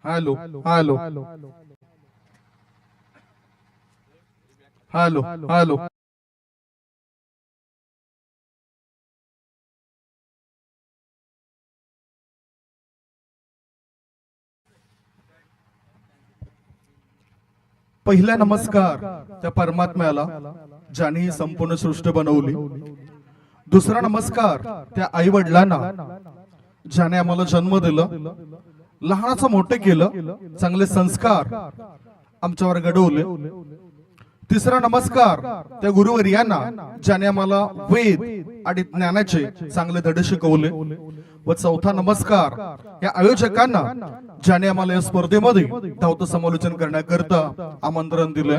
Hello hello hello hello. पहिला नमस्कार त्या परमात्म्याला ज्याने ही संपूर्ण सृष्टी बनवली. दुसरा नमस्कार त्या आई वडिलांना ज्याने आम्हाला जन्म दिला, लहानाचं मोठे केलं, चांगले संस्कार आमच्यावर घडवले. तिसरा नमस्कार त्या गुरुवर्यांना ज्याने आम्हाला वेद आणि ज्ञानाचे चांगले धडे शिकवले. व चौथा नमस्कार या आयोजकांना ज्याने आम्हाला या स्पर्धेमध्ये धावतं समालोचन करण्याकरता आमंत्रण दिले.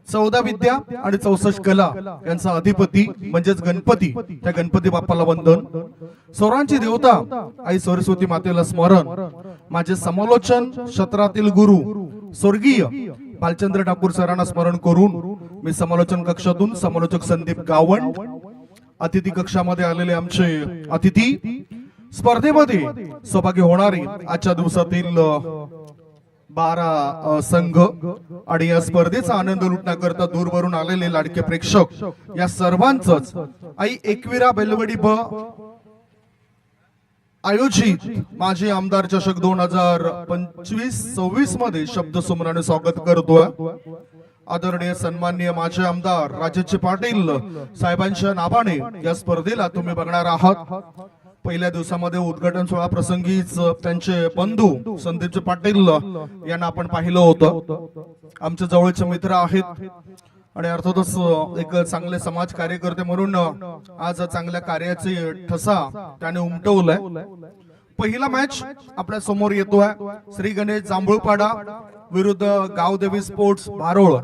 14 विद्या आणि 64 कला यांचा अधिपती म्हणजेच गणपती, त्या गणपती बाप्पाला वंदन. स्वरांची देवता आई सरस्वती मातेला स्मरण. माझे समालोचन क्षेत्रातील गुरु स्वर्गीय भालचंद्र ठाकूर सरांना स्मरण करून मी समालोचन कक्षातून समालोचक संदीप गावंड, अतिथी कक्षामध्ये आलेले आमचे अतिथी, स्पर्धेमध्ये सहभागी होणारे आजच्या दिवसातील 12 संघ आणि या स्पर्धेचा आनंद लुटण्याकरता दूरवरून आलेले लाडके प्रेक्षक, या सर्वांचंच आई एकविरा बेलवडी ब आयोजित माजी आमदार चषक 2025-26 मध्ये शब्द सुमराने स्वागत करतोय. आदरणीय सन्माननीय माजी आमदार राजेश पाटील साहेबांच्या नावाने या स्पर्धेला तुम्ही बघणार आहात. पहिल्या दिवसामध्ये उद्घाटन सोहळा प्रसंगीच त्यांचे बंधू संदीप पाटील यांना आपण पाहिलं होतं. आमचे जवळचे मित्र आहेत आणि अर्थातच एक चांगले समाज कार्यकर्ते म्हणून आज चांगल्या कार्याची ठसा त्याने उमटवलाय. पहिला मॅच आपल्या समोर येतोय श्री गणेश जांभूळपाडा विरुद्ध गावदेवी स्पोर्ट्स भारोळ.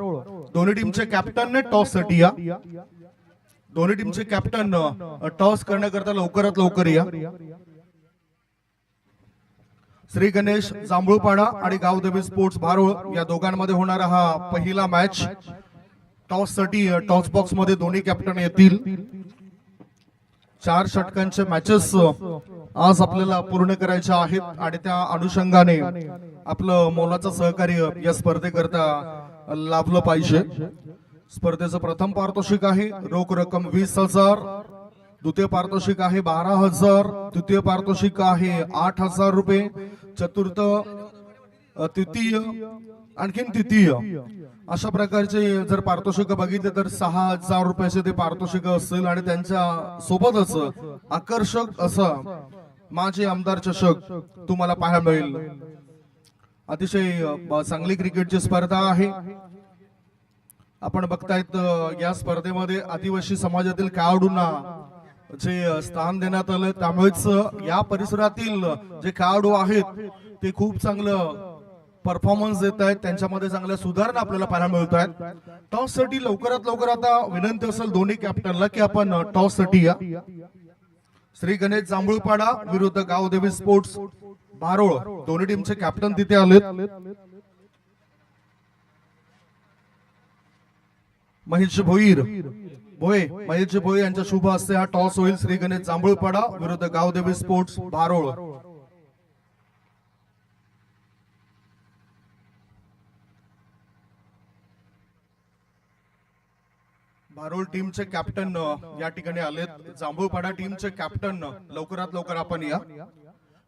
दोन्ही टीमचे कॅप्टन टॉस साठी या. दोन्ही टीमचे कॅप्टन टॉस करण्याकरता लवकरात लवकर या. श्री गणेश जांभूळपाडा आणि गावदेवी स्पोर्ट्स भारोळ या दोघांमध्ये होणारा हा पहिला मॅच. टॉस साठी टॉस बॉक्स मध्ये दोन्ही कॅप्टन येतील. 4 षटकांचे मॅचेस आज आपल्याला पूर्ण करायचे आहेत आणि त्या अनुषंगाने आपलं मोलाचं सहकार्य या स्पर्धेकरता लाभलं पाहिजे. स्पर्धेचं प्रथम पारितोषिक आहे रोख रक्कम 20,000, द्वितीय पारितोषिक आहे 12,000, तृतीय पारितोषिक आहे 8,000 रुपये, चतुर्थ तृतीय आणखीन तृतीय अशा प्रकारचे जर पारितोषिक बघितले तर 6,000 रुपयाचे ते पारितोषिक असतील. आणि त्यांच्या सोबतच आकर्षक असं माजी आमदार चषक तुम्हाला पाहायला मिळेल. अतिशय चांगली क्रिकेटची स्पर्धा आहे. आपण बघतायत या स्पर्धेमध्ये आदिवासी समाजातील खेळाडूंना जे स्थान देण्यात आलं, त्यामुळेच या परिसरातील जे खेळाडू आहेत ते खूप चांगलं परफॉर्मन्स देत आहेत. त्यांच्यामध्ये चांगल्या सुधारणा आपल्याला पाहायला मिळत आहेत. टॉस साठी लवकरात लवकर आता विनंती असेल दोन्ही कॅप्टनला की आपण टॉस साठी या. श्री गणेश जांभूळपाडा विरुद्ध गावदेवी स्पोर्ट्स भारोळ दोन्ही टीमचे कॅप्टन तिथे आलेत. महेश भोईर महेश भोई यांच्या शुभ हस्ते हा टॉस होईल. श्री गणेश जांभूळपाडा विरुद्ध गावदेवी स्पोर्ट्स भारोळ. भारोळ टीमचे कॅप्टन या ठिकाणी आलेत. जांभूळपाडा टीमचे कॅप्टन लवकरात लवकर आपण या.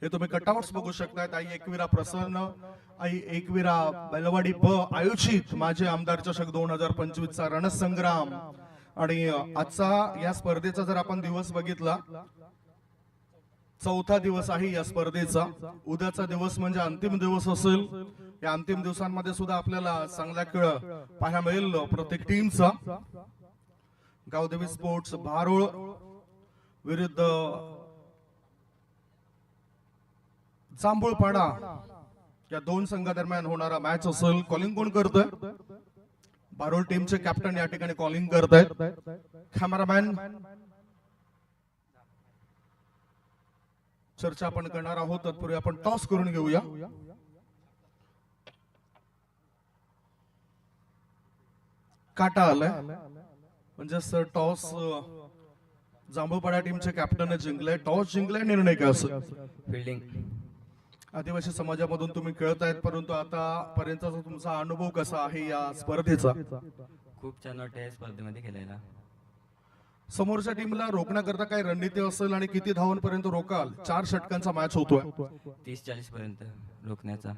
हे तुम्ही कटआउट्स बघू शकता. आई एकविरा प्रसन्न, आई एकविरा बेलवाडी ब आयोजित माझे आमदार चषक 2025 चा रणसंग्राम. आणि आजचा या स्पर्धेचा जर आपण दिवस बघितला, चौथा दिवस आहे या स्पर्धेचा. उद्याचा दिवस म्हणजे अंतिम दिवस असेल. या अंतिम दिवसांमध्ये सुद्धा आपल्याला चांगला खेळ पाहायला मिळेल प्रत्येक टीमचा. गावदेवी स्पोर्ट्स भारोळ विरुद्ध जांभूळपाडा या दोन संघादरम्यान होणारा मॅच असेल. कॉलिंग कोण करतोय? भारोळ टीमचे कॅप्टन या ठिकाणी कॉलिंग करतायत. कॅमेरामॅन चर्चा आपण करणार आहोत. तत्पूर्वी आपण टॉस करून घेऊया. काटा आलाय म्हणजे सर टॉस जांभूळपाडा टीमचे कॅप्टन जिंकलाय. टॉस जिंकलाय, निर्णय काय असेल? फिल्डिंग आदिवासी समाजामधून तुम्ही खेळतायत, परंतु आतापर्यंतचा तुमचा अनुभव कसा आहे या स्पर्धेचा? खूप छान वाटतं या स्पर्धेमध्ये खेळायला. समोरच्या टीमला रोखण्याकरता काय रणनीती असेल आणि किती धावांपर्यंत रोकाल? 4 षटकांचा मॅच होतोय. 30-40 पर्यंत रोखण्याचा.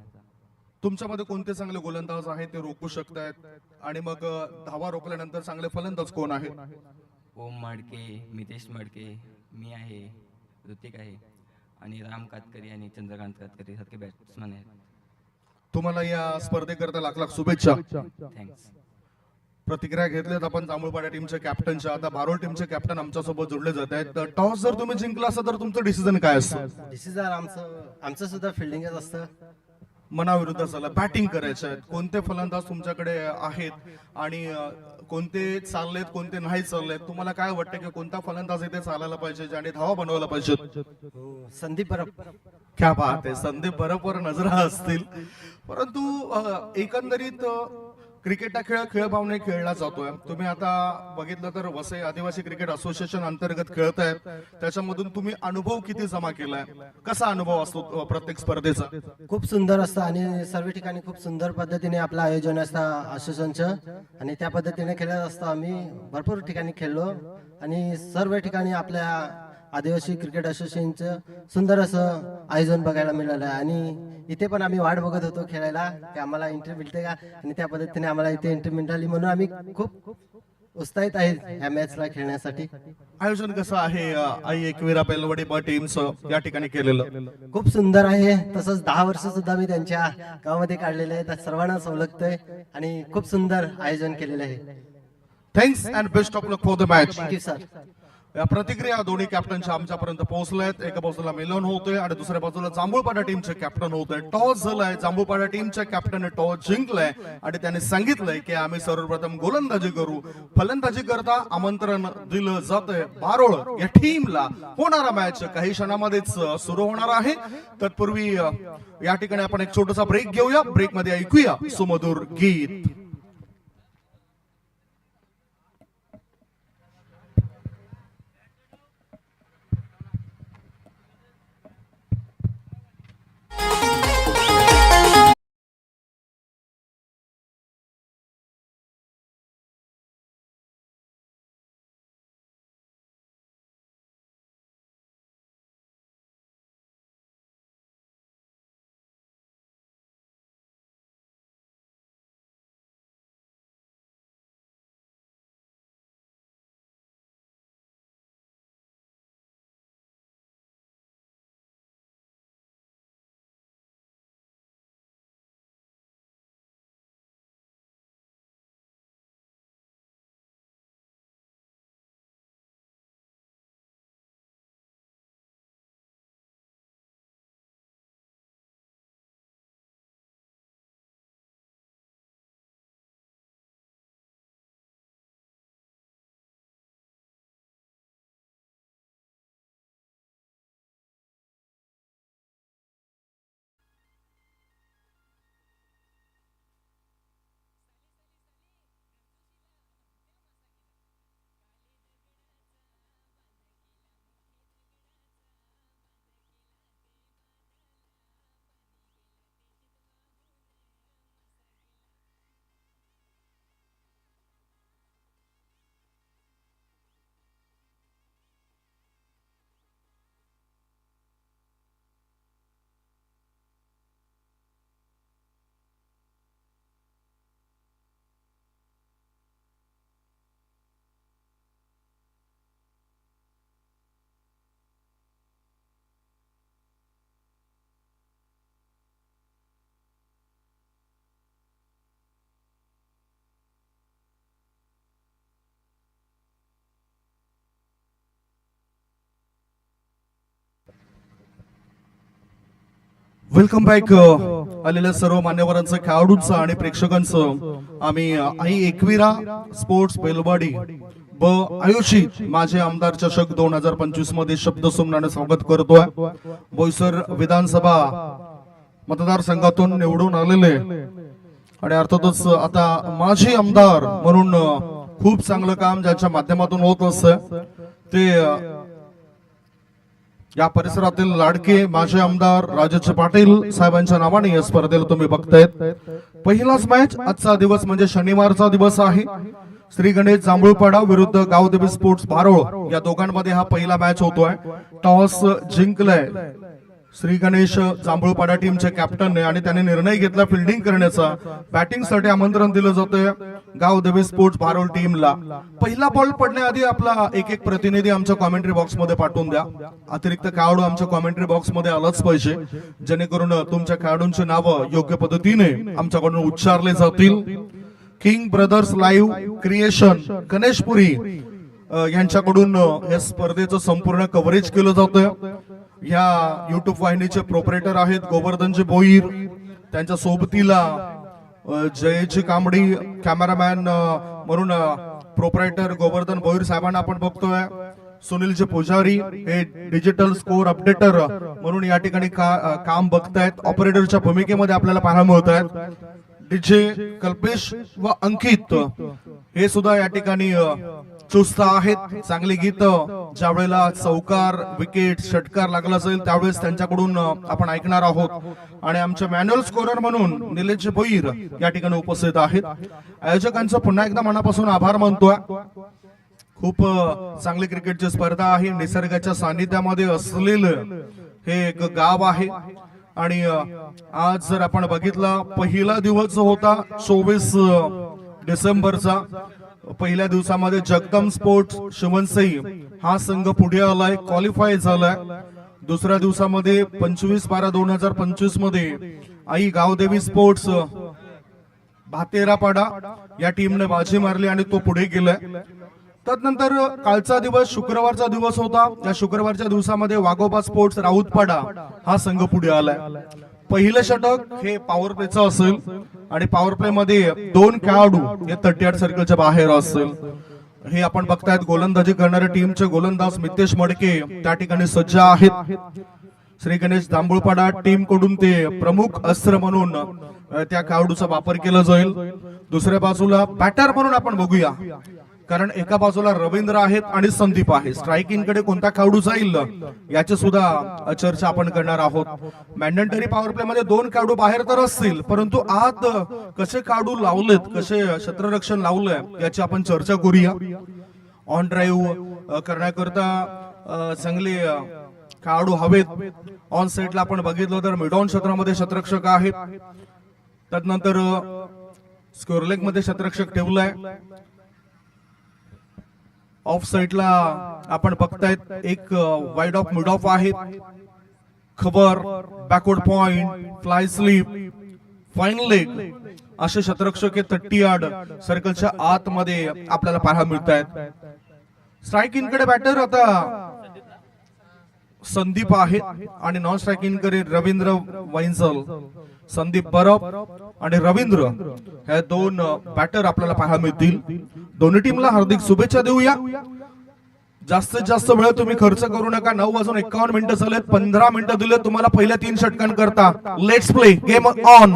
तुमच्यामध्ये कोणते चांगले गोलंदाज आहेत ते रोखू शकतायत? आणि मग धावा रोखल्यानंतर चांगले फलंदाज कोण आहेत? ओम माडके, मितेश माडके, मी आहे, ऋतिक आहे आणि राम कातकरी आणि चंद्रकांत कातकरी सारखे बॅट्समन आहेत. तुम्हाला या स्पर्धेकरता लाख लाख शुभेच्छा. थँक्स. प्रतिक्रिया घेतल्यात आपण जांभूळपाडा टीमच्या कॅप्टनच्या. आता बारोल टीमचे कॅप्टन आमच्या सोबत जोडले जात आहेत. टॉस जर तुम्ही जिंकला असता तर तुमचं डिसिजन काय असतं? डिसिजन आमचं सुद्धा फिल्डिंगच असतं. मनाविरुद्ध झाला, बॅटिंग करायचं आहे. कोणते फलंदाज तुमच्याकडे आहेत आणि कोणते चाललेत, कोणते नाही चाललेत? तुम्हाला काय वाटतं की कोणता फलंदाज इथे चालायला पाहिजे ज्याने धावा बनवायला पाहिजेत? संदीप परब. क्या बात आहे, संदीप बरोबर नजरा असतील. परंतु एकंदरीत क्रिकेट हा खेळ भावने खेळला जातोय. तुम्ही आता बघितलं तर वसई आदिवासी क्रिकेट असोसिएशन अंतर्गत खेळतायत, त्याच्यामधून तुम्ही अनुभव किती जमा केलाय? कसा अनुभव असतो प्रत्येक स्पर्धेचा? खूप सुंदर असतं आणि सर्व ठिकाणी खूप सुंदर पद्धतीने आपलं आयोजन असतं असोसिएशनचं आणि त्या पद्धतीने खेळत असतो. आम्ही भरपूर ठिकाणी खेळलो आणि सर्व ठिकाणी आपल्या आदिवासी क्रिकेट असोसिएशनचं सुंदर असं आयोजन बघायला मिळालं आहे आणि इथे पण आम्ही वाट बघत होतो खेळायला की आम्हाला एंट्री मिळते का, आणि त्या पद्धतीने आम्हाला इथे एंट्री मिळाली म्हणून आम्ही खूप उत्साहित आहे या मॅचला खेळण्यासाठी. आयोजन कसं आहे आई एकविरा पेलवडी ब टीमचं या ठिकाणी केलेलं? खूप सुंदर आहे. तसंच 10 वर्ष सुद्धा मी त्यांच्या गावामध्ये काढलेले आहेत. सर्वांना सवलगतोय आणि खूप सुंदर आयोजन केलेलं आहे. Thanks and best of luck for the match. Thank you sir. या प्रतिक्रिया दोन्ही कॅप्टनच्या आमच्यापर्यंत पोहोचल्यात. एका बाजूला मिलन होतोय आणि दुसऱ्या बाजूला जांभूळपाडा टीमचे कॅप्टन होतोय. टॉस झालाय, जांभूळपाडा टीमच्या कॅप्टनने टॉस जिंकलाय आणि त्याने सांगितलंय की आम्ही सर्वप्रथम गोलंदाजी करू. फलंदाजी करता आमंत्रण दिलं जातंय बारोळ या टीमला. होणारा मॅच काही क्षणामध्येच सुरू होणार आहे. तत्पूर्वी या ठिकाणी आपण एक छोटासा ब्रेक घेऊया. ब्रेक मध्ये ऐकूया सुमधुर गीत. वेलकम बॅक आलेल्या सर्व मान्यवरांचं, खेळाडूंचं आणि प्रेक्षकांचं आम्ही आई एकविरा स्पोर्ट्स बेलवाडी ब आयोजित माझे आमदार चषक 2025 मध्ये शब्द सुमनाने स्वागत करतोय. बोईसर विधानसभा मतदारसंघातून निवडून आलेले आणि अर्थातच आता माजी आमदार म्हणून खूप चांगलं काम ज्यांच्या माध्यमातून होत असतं ते या परिसरातील लाडके माजी आमदार राजेश पाटील साहेबांच्या नावाने या स्पर्धेला तुम्ही बघतायत. पहिलाच मॅच आजचा दिवस म्हणजे शनिवारचा दिवस आहे. श्री गणेश जांभूळपाडा विरुद्ध गावदेवी स्पोर्ट्स भारोळ या दोघांमध्ये हा पहिला मॅच होतोय. टॉस जिंकलाय श्री गणेश जांभूळपाडा टीमचे कॅप्टन ने आणि त्याने निर्णय घेतला फिल्डिंग करण्याचा. बॅटिंग साठी आमंत्रण दिलं जातंय गावदेवी स्पोर्ट्स भारोळ टीमला. पहिला बॉल पडण्याआधी आपला एक प्रतिनिधी आमच्या कॉमेंट्री बॉक्स मध्ये पाठवून द्या. अतिरिक्त खेळाडू आमच्या कॉमेंट्री बॉक्स मध्ये आलाच पाहिजे, जेणेकरून तुमच्या खेळाडूंची नावं योग्य पद्धतीने आमच्याकडून उच्चारले जातील. King brothers live creation Ganeshpuri यांच्याकडून या स्पर्धेचं संपूर्ण कव्हरेज केलं जातं. या युट्यूब वाहिनीचे प्रोपरेटर आहेत गोवर्धनजी भोईर. त्यांच्या सोबतीला जयजी कांबडी कॅमेरामॅन म्हणून प्रोपरेटर गोवर्धन भोईर साहेबांना आपण बघतोय. सुनीलजी पुजारी हे डिजिटल स्कोर अपडेटर म्हणून या ठिकाणी काम बघतायत. ऑपरेटरच्या भूमिकेमध्ये आपल्याला पाहायला मिळत आहेत. डीजे कल्पेश व अंकित हे सुद्धा या ठिकाणी चुस्त आहेत. चांगली गीत ज्या वेळेला चौकार विकेट षटकार लागला असेल त्यावेळेस त्यांच्याकडून आपण ऐकणार आहोत. आणि आमचे मॅन्युअल स्कोरर म्हणून निलेश भोईर या ठिकाणी उपस्थित आहेत. आयोजकांचं पुन्हा एकदा मनापासून आभार मानतोय. खूप चांगली क्रिकेटची स्पर्धा आहे. निसर्गाच्या सानिध्यामध्ये असलेलं हे एक गाव आहे. आणि आज जर आपण बघितलं पहिला दिवस जो होता 24 डिसेंबरचा, पहिल्या दिवसामध्ये जगदम स्पोर्ट्स शिवनसई हा संघ पुढे आलाय, क्वालिफाय झालाय. दुसऱ्या दिवसामध्ये 25/12/2025 मध्ये आई गावदेवी स्पोर्ट्स भातेरापाडा या टीमने बाजी मारली आणि तो पुढे गेलाय. त्यानंतर कालचा दिवस शुक्रवारचा दिवस होता. या शुक्रवारच्या दिवसामध्ये वाघोबा स्पोर्ट्स राऊतपाडा हा संघ पुढे आलाय. पहिलं षटक हे पॉवर प्लेचं असेल आणि पॉवर प्ले मध्ये 2 खेळाडू हे 38 सर्कलच्या बाहेर असेल. हे आपण बघतायत गोलंदाजी करणाऱ्या टीमचे गोलंदाज मितेश मडके त्या ठिकाणी सज्ज आहेत. श्री गणेश जांभूळपाडा टीम कडून ते प्रमुख अस्त्र म्हणून त्या खेळाडूचा वापर केला जाईल. दुसऱ्या बाजूला बॅटर म्हणून आपण बघूया, कारण एका बाजूला रवींद्र आहेत आणि संदीप आहे. स्ट्रायकिंग कडे कोणता खेळाडू जाईल याची सुद्धा चर्चा आपण करणार आहोत. मॅन्डेटरी पॉवर प्ले मध्ये 2 खेळाडू बाहेर तर असतील, परंतु आत कसे खेळाडू लावलेत, कसे क्षेत्ररक्षण लावलंय याची आपण चर्चा करूया. ऑन ड्राईव्ह करण्याकरता चांगले खेळाडू हवेत. ऑन सेटला आपण बघितलं तर मिड ऑन क्षेत्रामध्ये क्षेत्ररक्षक आहेत. त्यानंतर स्क्वेअर लेग मध्ये क्षेत्ररक्षक ठेवलाय. ऑफ साइडला आपण बघतायत एक वाइड ऑफ मिड ऑफ आहे. खबर backward point fly sleep fine leg असे क्षेत्ररक्षक हे 30 यार्ड सर्कलच्या आतमध्ये आपल्याला पाहायला मिळत आहेत. स्ट्रायकिंग कडे बॅटर आता संदीप आहे आणि नॉन स्ट्रायकिंग कडे रवींद्र वैंसल. संदीप बरफ आणि रवींद्र हे 2 बॅटर आपल्याला पाहायला मिळतील. दोन्ही टीमला हार्दिक शुभेच्छा देऊया. जास्तीत जास्त वेळ तुम्ही खर्च करू नका. 9:51 झालेत. 15 मिनिटं दिले तुम्हाला पहिल्या 3 षटकांकरता. Let's play game on.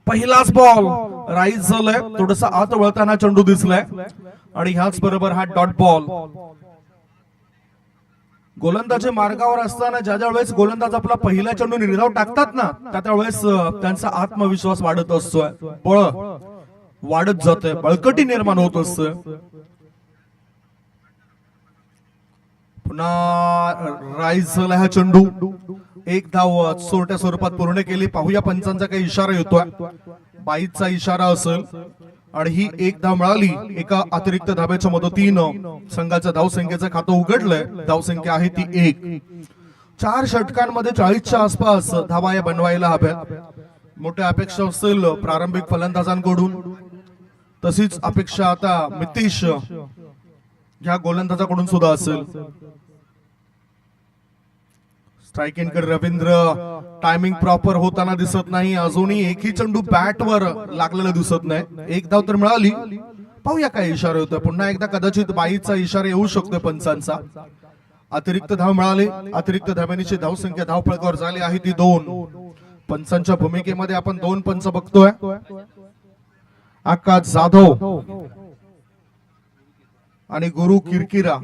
पहिलाच बॉल राईज झालाय. थोडासा आत वळताना चेंडू दिसलाय आणि ह्याच बरोबर हा डॉट बॉल. गोलंदाजी मार्गावर असताना ज्या वेळेस गोलंदाज आपला पहिला चेंडू निर्धाव टाकतात ना, त्या वेळेस त्यांचा आत्मविश्वास वाढत असतोय, बळ वाढत जाते, बळकटी निर्माण होत असते. पुन्हा राईज झाला हा चेंडू. 1 धाव चोरट्या स्वरूपात पूर्ण केली. पाहूया पंचांचा काही इशारा येतोय. 22चा इशारा असेल आणि ही 1 धाव मिळाली. एका अतिरिक्त धाब्याच्या मदतीनं संघाच्या धावसंख्येचं खातं उघडलंय. धावसंख्या आहे ती 1. 4 षटकांमध्ये 40च्या आसपास धावा या बनवायला हव्यात. मोठ्या अपेक्षा असतील प्रारंभिक फलंदाजांकडून. तशीच अपेक्षा आता मितेश ह्या गोलंदाजाकडून सुद्धा असेल. स्ट्रायकिंग कडे रवींद्र. टायमिंग प्रॉपर होताना दिसत नाही. अजूनही एकही चेंडू बॅट वर लागलेला दिसत नाही. 1 धाव तर मिळाली. पाहूया काय इशारा होतोय. पुन्हा एकदा कदाचित 22चा इशारा येऊ शकतो पंचांचा. अतिरिक्त धाव मिळाली. अतिरिक्त धाव्यांची धावसंख्या धावफलकावर झाली आहे ती 2. पंचांच्या भूमिकेमध्ये आपण 2 पंच बघतोय. आकाश जाधव आणि गुरु किरकिरा.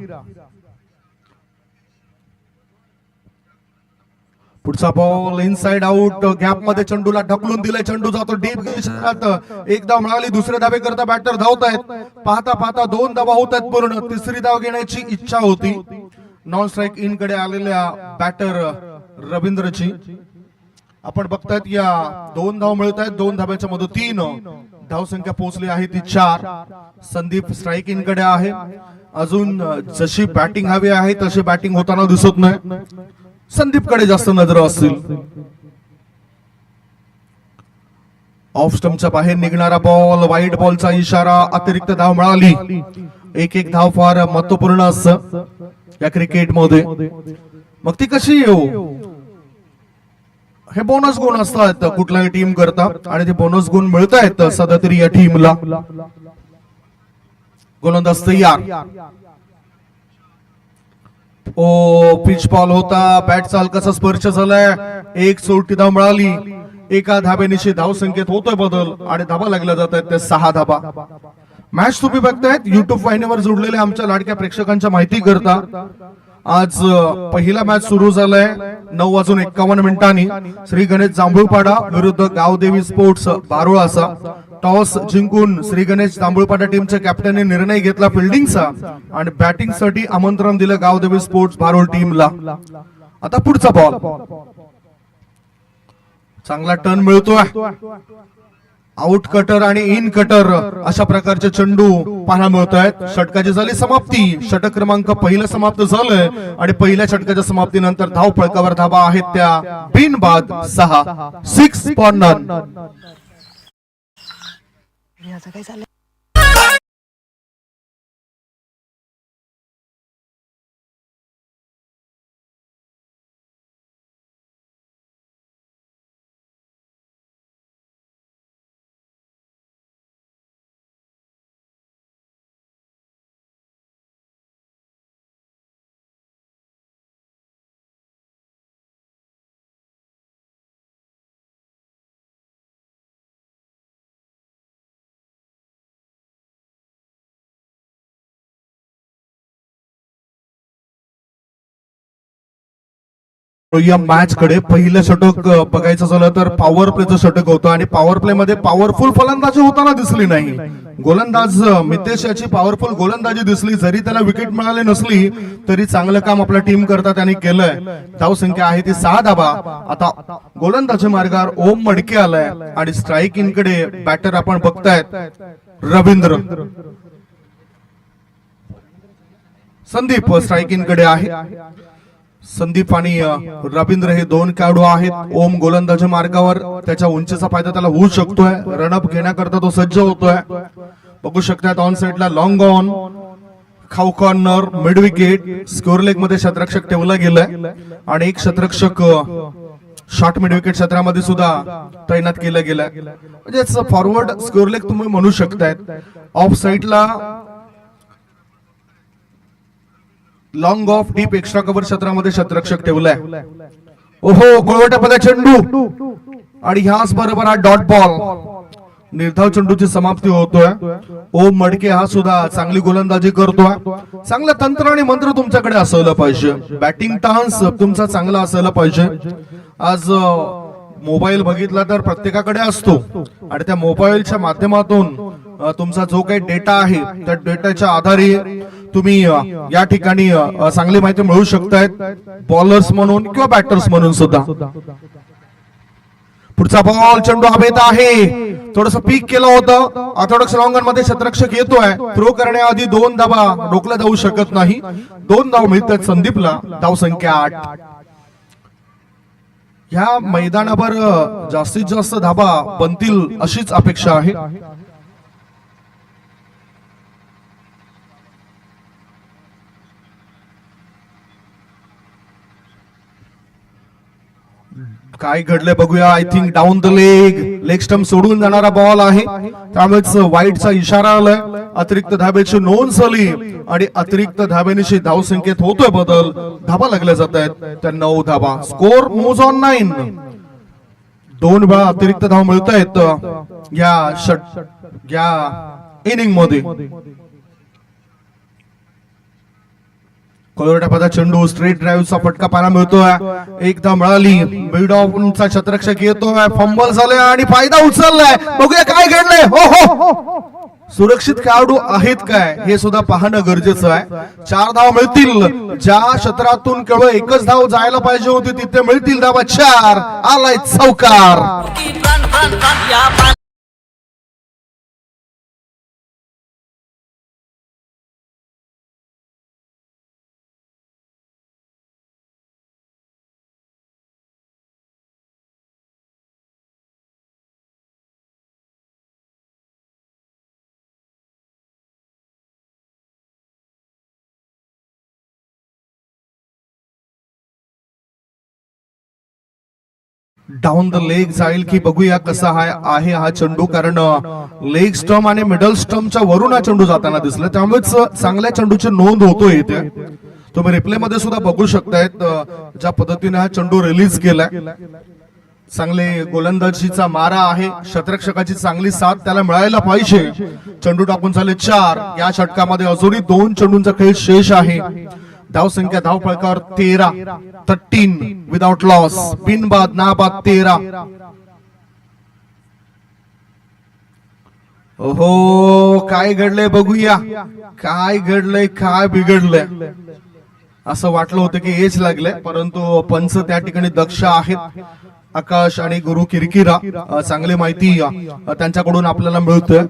पुढचा बॉल इनसाइड आउट, गॅप मध्ये चेंडूला ढकलून दिलाय, चेंडू जातो डीप क्षेत्रात, एक धाव मिळाली, दुसरे धावे करता बॅटर धावतायत, पाहता पाहता 2 धावा होत आहेत पूर्ण, तिसरी धाव घेण्याची इच्छा होती नॉन स्ट्राईक इन कडे आलेल्या बॅटर रवींद्रची. आपण बघतायत या 2 धाव मिळत आहेत, 2 धाब्याच्या मदतीनं धाव संख्या पोहोचली आहे ती 4. संदीप स्ट्राईक इन कडे आहे, अजून जशी बॅटिंग हवी आहे तशी बॅटिंग होताना दिसत नाही, संदीप कडे जास्त नजर असतील. ऑफ स्टंपच्या बाहेर निघणारा बॉल, वाईट बॉलचा इशारा, अतिरिक्त धाव मिळाली. एक धाव फार महत्वपूर्ण असतं या क्रिकेट मध्ये, मग ती कशी येऊ, हे बोनस गुण असतात कुठल्याही टीम करता आणि ते बोनस गुण मिळत आहेत सध्या तरी या टीमला. गोलंदाज तयार, ओ पिच बॉल होता, बॅट चाल कसा स्पर्श झालाय, एक सोडती धाव मिळाली, एका धाब्यानिशी धाव संख्येत होतोय बदल आणि धाबा लागल्या जात आहेत ते 6 धाबा. मॅच तुम्ही बघतायत युट्यूब वाहिनीवर जोडलेले आमच्या लाडक्या प्रेक्षकांच्या माहिती करता. आज पहिला मॅच सुरू झालाय 9:51 श्री गणेश जांभूळपाडा विरुद्ध गावदेवी स्पोर्ट्स बारोळाचा. टॉस जिंकून श्री गणेश जांभूळपाडा टीमच्या कॅप्टनने निर्णय घेतला फिल्डिंगचा आणि बॅटिंग साठी आमंत्रण दिलं गावदेवी स्पोर्ट्स बारोळ टीमला. आता पुढचा बॉल, चांगला टर्न मिळतोय, आउट कटर आणि इन कटर अशा प्रकारचे चेंडू पाहायला मिळत आहेत. षटकाची झाली समाप्ती, षटक क्रमांक पहिलं समाप्त झालंय आणि पहिल्या षटकाच्या समाप्तीनंतर धाव फळकावर धाबा आहेत त्या बिनबाद 6. 6 फॉर नन. काय चाललंय? या मॅच कडे पहिलं षटक बघायचं झालं तर पॉवर प्लेचं षटक होतं आणि पॉवर प्ले मध्ये पॉवरफुल फलंदाजी होताना दिसली नाही. गोलंदाज मितेश याची पॉवरफुल गोलंदाजी दिसली, जरी त्याला विकेट मिळाली नसली तरी चांगलं काम आपल्या टीम करता त्यांनी केलंय. धाव संख्या आहे ती 6 धाबा. आता गोलंदाजी मार्गावर ओम मडके आलाय आणि स्ट्राईक इन कडे बॅटर आपण बघतायत रवींद्र. संदीप स्ट्राईक इन कडे आहे. संदीप आणि रवींद्र हे 2 खेळाडू आहेत. ओम गोलंदाजी मार्गावर, त्याच्या उंचीचा फायदा त्याला होऊ शकतोय, रनअप घेण्याकरता तो सज्ज होतोय. बघू शकतात ऑन साइडला लॉंग ऑन, खाऊ corner, mid wicket, score leg मध्ये क्षेत्ररक्षक ठेवला गेलाय आणि एक क्षेत्ररक्षक शॉर्ट मिड विकेट क्षेत्रामध्ये सुद्धा तैनात केला गेलाय. म्हणजे फॉरवर्ड स्कोर लेग तुम्ही म्हणू शकताय. ऑफ साइडला long of deep extra cover क्षेत्रामध्ये क्षेत्ररक्षक ठेवलाय. ओहो, गोळवट्यामध्ये चेंडू आणि ह्याच बरोबर हा डॉट बॉल, निर्धाव चेंडूची समाप्ती होतोय. ओम मडके हा सुद्धा चांगली गोलंदाजी करतोय. चांगलं तंत्र आणि मंत्र तुमच्याकडे असायला पाहिजे, बॅटिंग टान्स तुमचा चांगला असायला पाहिजे. आज मोबाईल बघितला तर प्रत्येकाकडे असतो आणि त्या मोबाईलच्या माध्यमातून तुमचा जो काही डेटा आहे त्या डेटाच्या आधारे तुम्ही या ठिकाणी चांगली माहिती मिळवू शकतायत, बॉलर्स म्हणून किंवा बॅटर्स म्हणून सुद्धा. पुढचा बॉल, चेंडू हवेत आहे, थोडस पीक केलं होतं, ऑर्थोडॉक्स लॉंगन मध्ये क्षेत्ररक्षक येतोय. थ्रो करण्याआधी 2 धाबा रोखल्या जाऊ शकत नाही. 2 धाव मिळतात संदीपला. धाव संख्या 8. ह्या मैदानावर जास्तीत जास्त धाबा बनतील अशीच अपेक्षा आहे. काय घडलंय बघूया. I think down the leg stump सोडून जाणारा बॉल आहे, त्यामुळेच वाईटचा इशारा आलाय. अतिरिक्त धाब्याची नोंद झाली आणि अतिरिक्त धाब्यानिशी धाव संख्येत होतोय बदल. धाबा लागल्या जात आहेत त्या 9 धाबा. Score moves on 9. 2 वेळा अतिरिक्त धाव मिळत आहेत या इनिंग मध्ये. कोलरटापादा चेंडू स्ट्रेट ड्राईव्हचा फटका पाहायला मिळतोय, एकदा मिळाली, मिड ऑफचा क्षेत्ररक्षक येतोय, फंबल झाले आणि फायदा उचललाय. बघूया काय घडलंय. हो सुरक्षित खेळाडू आहेत काय हे सुद्धा पाहणं गरजेचं आहे. 4 धाव मिळतील, ज्या क्षेत्रातून केवळ एकच धाव जायला पाहिजे होती तिथे मिळतील धावा 4. आलाय चौकार. डाऊन द लेग जाईल की बघूया कसा आहे हा चेंडू, कारण लेग स्टंप आणि मिडल स्टंपच्या वरून हा चेंडू जाताना दिसला, त्यामुळेच चांगल्या चेंडूची नोंद होतोय इथे. तुम्ही रिप्ले मध्ये सुद्धा बघू शकतायत ज्या पद्धतीने हा चेंडू रिलीज केलाय. चांगले गोलंदाजीचा मारा आहे, क्षेत्ररक्षकाची चांगली साथ त्याला मिळायला पाहिजे. चेंडू टाकून झाले 4. या षटकामध्ये अजूनही 2 चेंडूंचा खेळ शेष आहे. धावसंख्या धावफलकावर 13 विदाउट लॉस, बिनबाद नाबाद 13. ओहो काय घडलंय बघूया, काय घडलंय, काय बिघडलंय. असं वाटलं होतं की हेच लागलंय, परंतु पंच त्या ठिकाणी दक्ष आहेत. आकाश आणि गुरु किरकिरा, चांगली माहिती त्यांच्याकडून आपल्याला मिळतोय.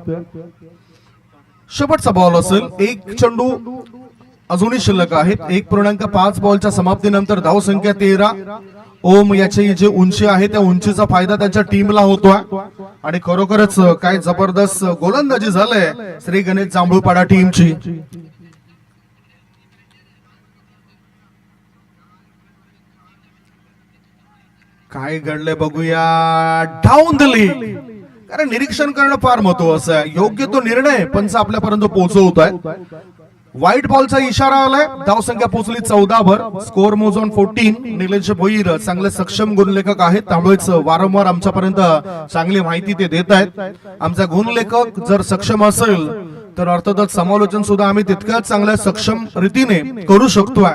शेवटचा बॉल असेल, एक चेंडू अजूनही शिल्लक आहेत. 1.5 बॉलच्या समाप्तीनंतर धावसंख्या 13. ओम याची जी उंची आहे त्या उंचीचा फायदा त्यांच्या टीमला होतोय आणि खरोखरच काय जबरदस्त गोलंदाजी झालंय श्री गणेश जांभूळपाडा टीमची. काय घडलंय बघूया. डाऊन द लेग, कारण निरीक्षण करणं फार महत्वाचं आहे. योग्य तो निर्णय पंच आपल्यापर्यंत पोहोचवत आहे. व्हाईट बॉलचा इशारा आलाय. धावसंख्या पोहोचली 14 वर. स्कोअर मोज ऑन 14. निलेश भोईर चांगले सक्षम गुणलेखक आहेत, त्यामुळेच वारंवार आमच्यापर्यंत चांगली माहिती ते देत आहेत. आमचा गुणलेखक जर सक्षम असेल तर अर्थातच समालोचन सुद्धा आम्ही तितक्याच चांगल्या सक्षम रीतीने करू शकतोय.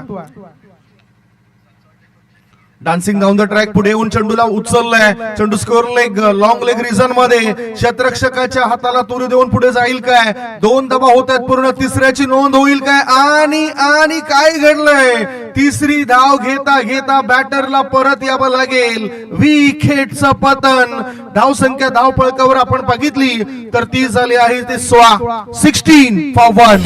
डान्सिंग डाऊन द ट्रॅक, पुढे येऊन चेंडूला उचललाय. चेंडू score leg, long leg reason मध्ये क्षेत्ररक्षकाच्या हाताला तुरी देऊन पुढे जाईल काय. 2 धावा होत आहेत पूर्ण, तिसऱ्याची नोंद होईल काय. आणि काय घडलंय, तिसरी धाव घेता घेता बॅटरला परत यावं लागेल. विकेटचं पतन. धावसंख्या धावफलकावर आपण बघितली तर ती झाली आहे ते 16 for 1.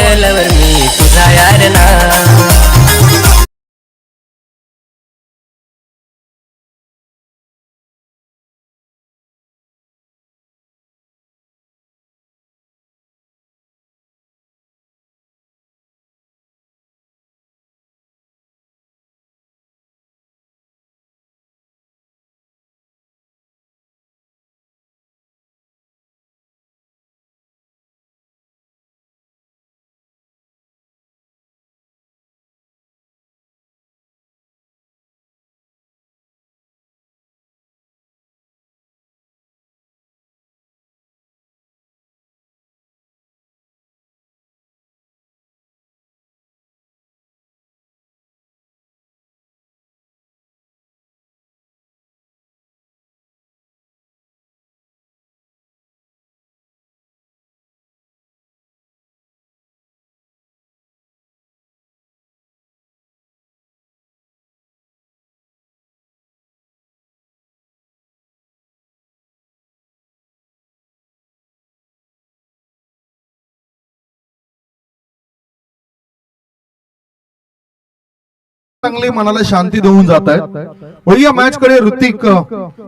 चांगली मनाला शांती देऊन जात आहे. वळूया मॅच कडे. ऋतिक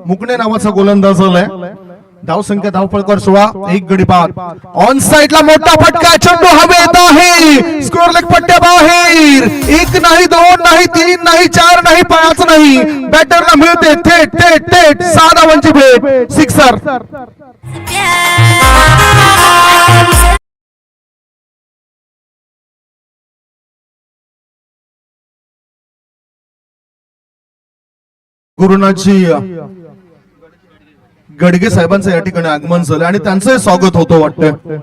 मुकणे नावाचा गोलंदाज आलाय. धावसंख्या धावफलकावर 16. 1 गडी बाद. ऑन साइडला मोठा फटका, चेंडू हवेत आहे. स्कोअर लेग पट्ट्या बाहेर. 1 नाही, 2 नाही, 3 नाही, 4 नाही, 5 नाही. बॅटरला मिळते थेट थेट थेट 6 धावांची भेट. सिक्सर. गुरुनाथजी गडगे साहेबांचं या ठिकाणी आगमन झालं आणि त्यांचं स्वागत होतं वाटतं.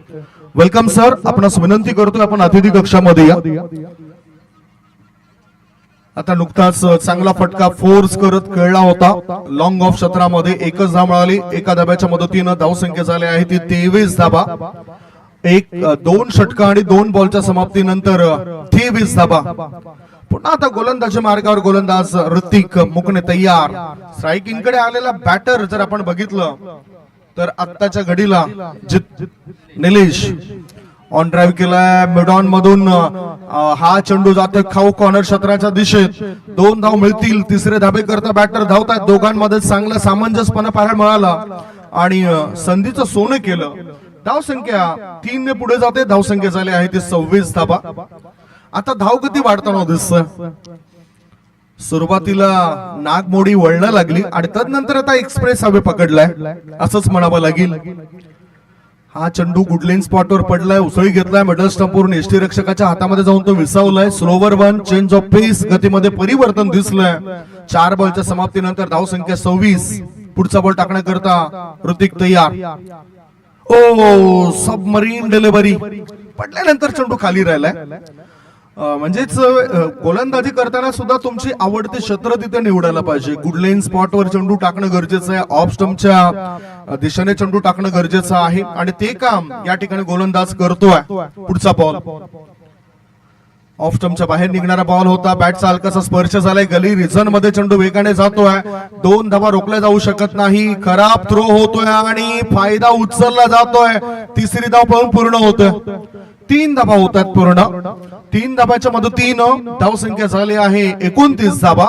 Welcome sir. आपणास विनंती करतोय आपण अतिथी कक्षामध्ये या. आता नुकताच चांगला फटका फोर्स करत खेळला होता लॉंग ऑफ क्षेत्रामध्ये, एकच धाव मिळाली. एका धाब्याच्या मदतीनं धावसंख्या झाली आहे ती 23 धाबा. दोन षटका आणि 2 बॉलच्या समाप्तीनंतर 23 धाबा. पुन्हा आता गोलंदाजी मार्गावर गोलंदाज ऋतिक मुकणे तयार. स्ट्रायकिंग कडे आलेला बॅटर जर आपण बघितलं तर आत्ताच्या घडीला निलेश ऑन ड्राईव्ह केलाय मिड ऑन मधून. हा चेंडू जातोय खाऊ कॉर्नर क्षेत्राच्या दिशेत. 2 धाव मिळतील. तिसरे धाबे करता बॅटर धावतात. दोघांमध्ये चांगला सामंजस्यपणा पाहायला मिळाला आणि संधीचं सोनं केलं. धावसंख्या 3 ने पुढे जाते. धावसंख्या झाली आहे ती 26 धाबा. आता धावगती वाढताना दिसत. सुरुवातीला नागमोडी वळणं लागली आणि तदनंतर आता एक्सप्रेस हवे पकडलाय असंच म्हणावं लागेल. हा चेंडू गुडलेन स्पॉटवर पडलाय, उसळी घेतलाय मिडल स्टंपवरून एसटी रक्षकाच्या हातामध्ये जाऊन तो विसावलाय. स्लोवर 1 चेंज ऑफ पेस, गतीमध्ये परिवर्तन दिसलंय. 4 बॉलच्या समाप्तीनंतर धावसंख्या 26. पुढचा बॉल टाकण्याकरता ऋतिक तयार. ओ सबमरीन डिलिव्हरी पडल्यानंतर चेंडू खाली राहिलाय. म्हणजेच गोलंदाजी करताना सुद्धा तुमची आवडते क्षेत्र तिथे निवडायला पाहिजे. गुडलेन स्पॉटवर चेंडू टाकणं गरजेचं आहे. ऑफ स्टंपच्या दिशेने चेंडू टाकणं गरजेचं आहे आणि ते काम या ठिकाणी गोलंदाज करतोय. पुढचा बॉल ऑफ स्टंपच्या बाहेर निघणारा बॉल होता. बॅटचा हलकासा स्पर्श झालाय. गली रिझन मध्ये चेंडू वेगाने जातोय. 2 धावा रोखल्या जाऊ शकत नाही. खराब थ्रो होतोय आणि फायदा उचलला जातोय. तिसरी धाव पळून पूर्ण होतोय. 3 धावा होतात पूर्ण. 3 धाबाच्या मदतीनं धावसंख्या झाली आहे 29 धाबा.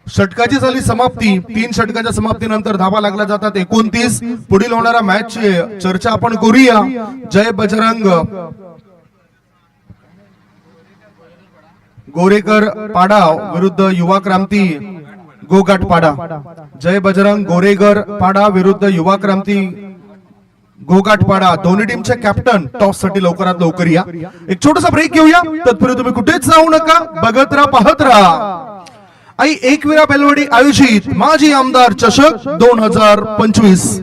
षटकाची झाली समाप्ती. 3 षटकाच्या समाप्तीनंतर धाबा लागल्या जातात 29. पुढील होणाऱ्या मॅचची चर्चा आपण करूया. जय बजरंग गोरेकर पाडा विरुद्ध युवा क्रांती गोघाट पाडा. जय बजरंग गोरेकर पाडा विरुद्ध युवा क्रांती गोघाटपाडा. दोन्ही टीमचे कॅप्टन टॉस साठी लवकरात लवकर या. एक छोटासा ब्रेक घेऊया. तत्पूर्वी तुम्ही कुठेच जाऊ नका. बघत राहा, पाहत राहा. आई एकविरा बेलवडी आयोजित माजी आमदार चषक 2025.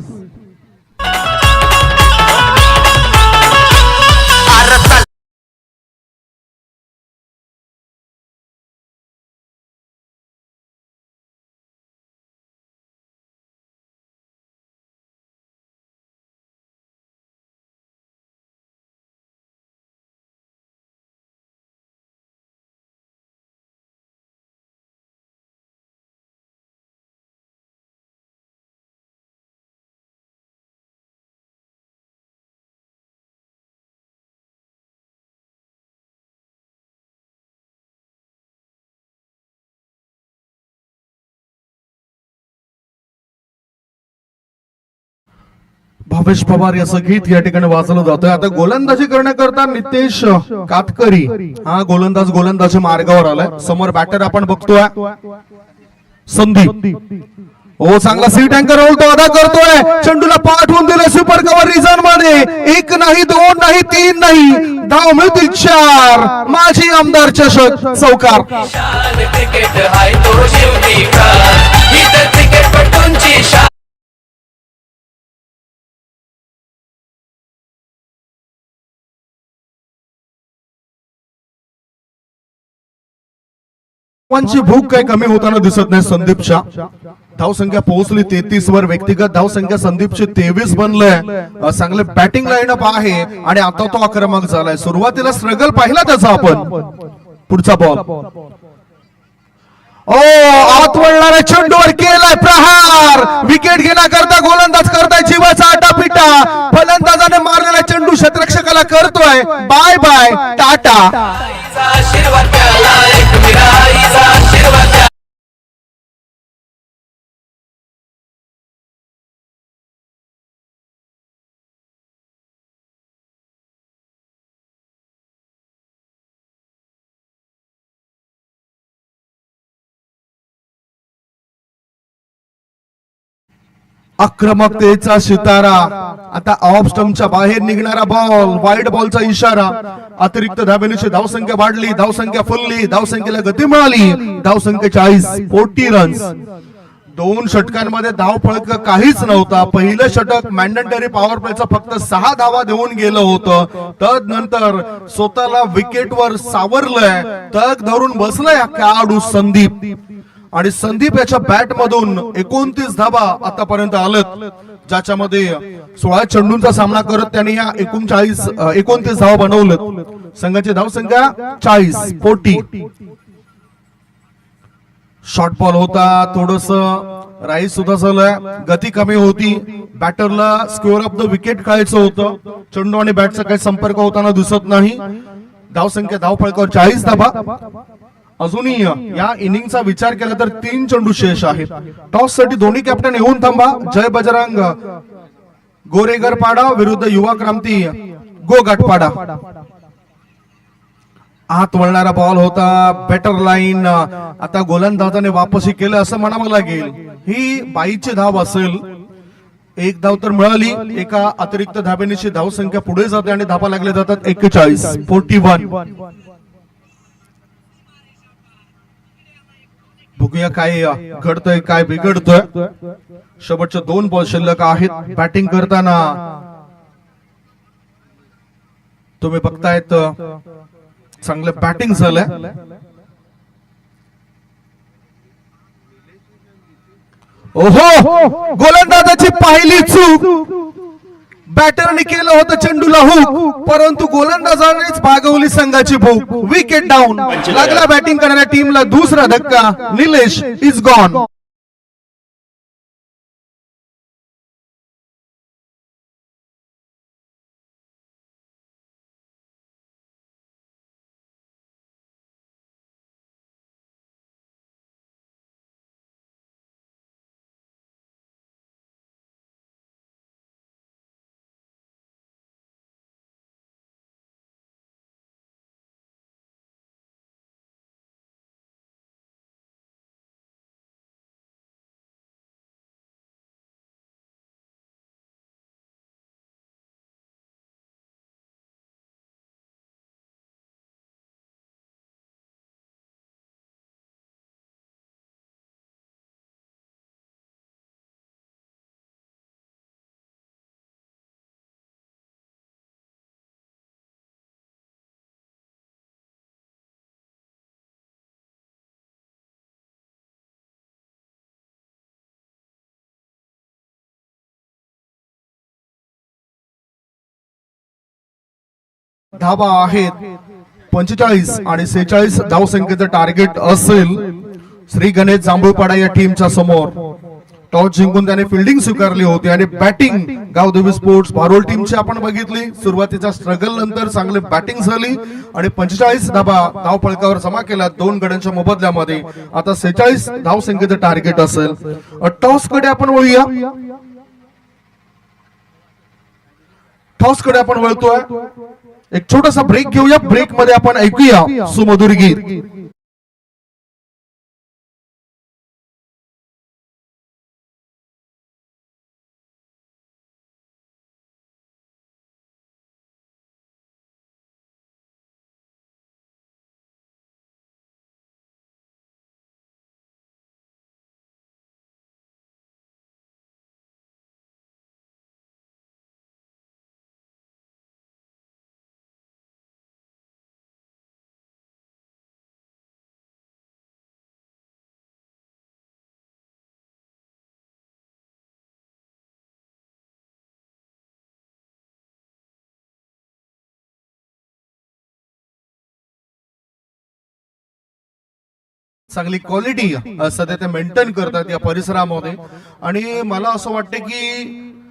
भावेश पवार याचं गीत या ठिकाणी वाचलं जातोय. आता गोलंदाजी करण्याकरता नितेश कातकरी हा गोलंदाजी मार्गावर आलाय. समोर बॅटर आपण बघतोय संदीप. ओ चांगला सीट अँकर रोल तो अदा करतोय. चेंडूला पाठवून दिलं सुपर कव्हर रिझन मध्ये. 1 नाही 2 नाही 3 नाही धाव मिळतील 4. माजी आमदार चषक चौकार. भूक काही कमी होताना दिसत नाही. संदीपच्या धावसंख्या पोहोचली 33 वर. व्यक्तिगत धावसंख्या संदीपची 23 बनलंय. चांगले बॅटिंग लाईनअप आहे आणि आता तो आक्रमक झालाय. सुरुवातीला स्ट्रगल पाहिला त्याचा आपण. पुढचा बॉल आत वळणाऱ्या चेंडूवर केलाय प्रहार. विकेट घेण्याकरता गोलंदाज करताय जीवाचा आटापिटा. फलंदाजाने मारलेला चेंडू क्षेत्ररक्षकाला करतोय बाय बाय टाटा. आक्रमकतेचा सितारा. आता ऑफ स्टंपच्या बाहेर निघणारा बॉल. वाईड बॉलचा इशारा. अतिरिक्त धाबेची धावसंख्या वाढली. धावसंख्या फुलली. धावसंख्येला गती मिळाली. धावसंख्या 40 रन्स. 2 षटकांमध्ये धाव फळक काहीच नव्हता. पहिलं षटक मॅन्डेटरी पॉवर प्लेचं फक्त 6 धावा देऊन गेलं होतं. तदनंतर स्वतःला विकेटवर सावरलंय, तग धरून बसलाय हा खेळाडू संदीप, आणि संदीप याच्या बॅट मधून 29 धावा आतापर्यंत आलेत, ज्याच्यामध्ये 16 चेंडूंचा सामना करत त्यांनी या 29 धावा बनवलेत. संघाची धावसंख्या 40. शॉर्ट बॉल होता, थोडस राईस सुद्धा झालंय, गती कमी होती. बॅटरला स्क्वेअर ऑफ द विकेट खेळायचं होतं. चेंडू आणि बॅटचा काही संपर्क होताना दिसत नाही. धावसंख्या धावफळकावर 40 धावा. अजूनही या इनिंगचा विचार केला तर 3 चेंडू शेष आहेत. टॉस साठी दोन्ही कॅप्टन येऊन थांबा. जय बजरंग गोरेगर पाडा विरुद्ध युवा क्रांती गोगाटपाडा. आत वळणारा बॉल होता, बेटर लाईन. आता गोलंदाजाने वापसी केलं असं म्हणावं लागेल. ही 22ची धाव असेल. 1 धाव तर मिळाली, एका अतिरिक्त धाबेनीची धावसंख्या पुढे जाते आणि धावा लागल्या जातात 41. बघूया काय घडतंय, काय बिघडतंय. शेवटचे 2 बॉल शिल्लक आहेत. बॅटिंग करताना तुम्ही बघतायत चांगलं बॅटिंग झालंय. ओहो, गोलंदाजाची पहिली चूक. बॅटरने केलं होतं चेंडूला हुक, परंतु गोलंदाजानेच भागवली संघाची भूक. Wicket down. लागला बॅटिंग करणाऱ्या टीमला दुसरा धक्का. Nilesh is gone. धावा आहेत 45 आणि 46 धावसंख्येचं टार्गेट असेल श्री गणेश जांभूळपाडा या टीमच्या समोर. टॉस जिंकून त्याने फिल्डिंग स्वीकारली होती आणि बॅटिंग गावदेवी स्पोर्ट्स भारोल टीमची आपण बघितली. सुरुवातीच्या स्ट्रगल नंतर चांगली बॅटिंग झाली आणि 45 धावा धावफलकावर जमा केला 2 गड्यांच्या मोबदल्यामध्ये. आता 46 धावसंख्येचं टार्गेट असेल. टॉस कडे आपण वळूया. टॉस कडे आपण वळतोय. एक छोटासा ब्रेक घेऊया. ब्रेक मध्ये आपण ऐकूया सुमधुर गीत. चांगली क्वालिटी सध्या ते मेंटेन करतात या परिसरामध्ये. आणि मला असं वाटतं की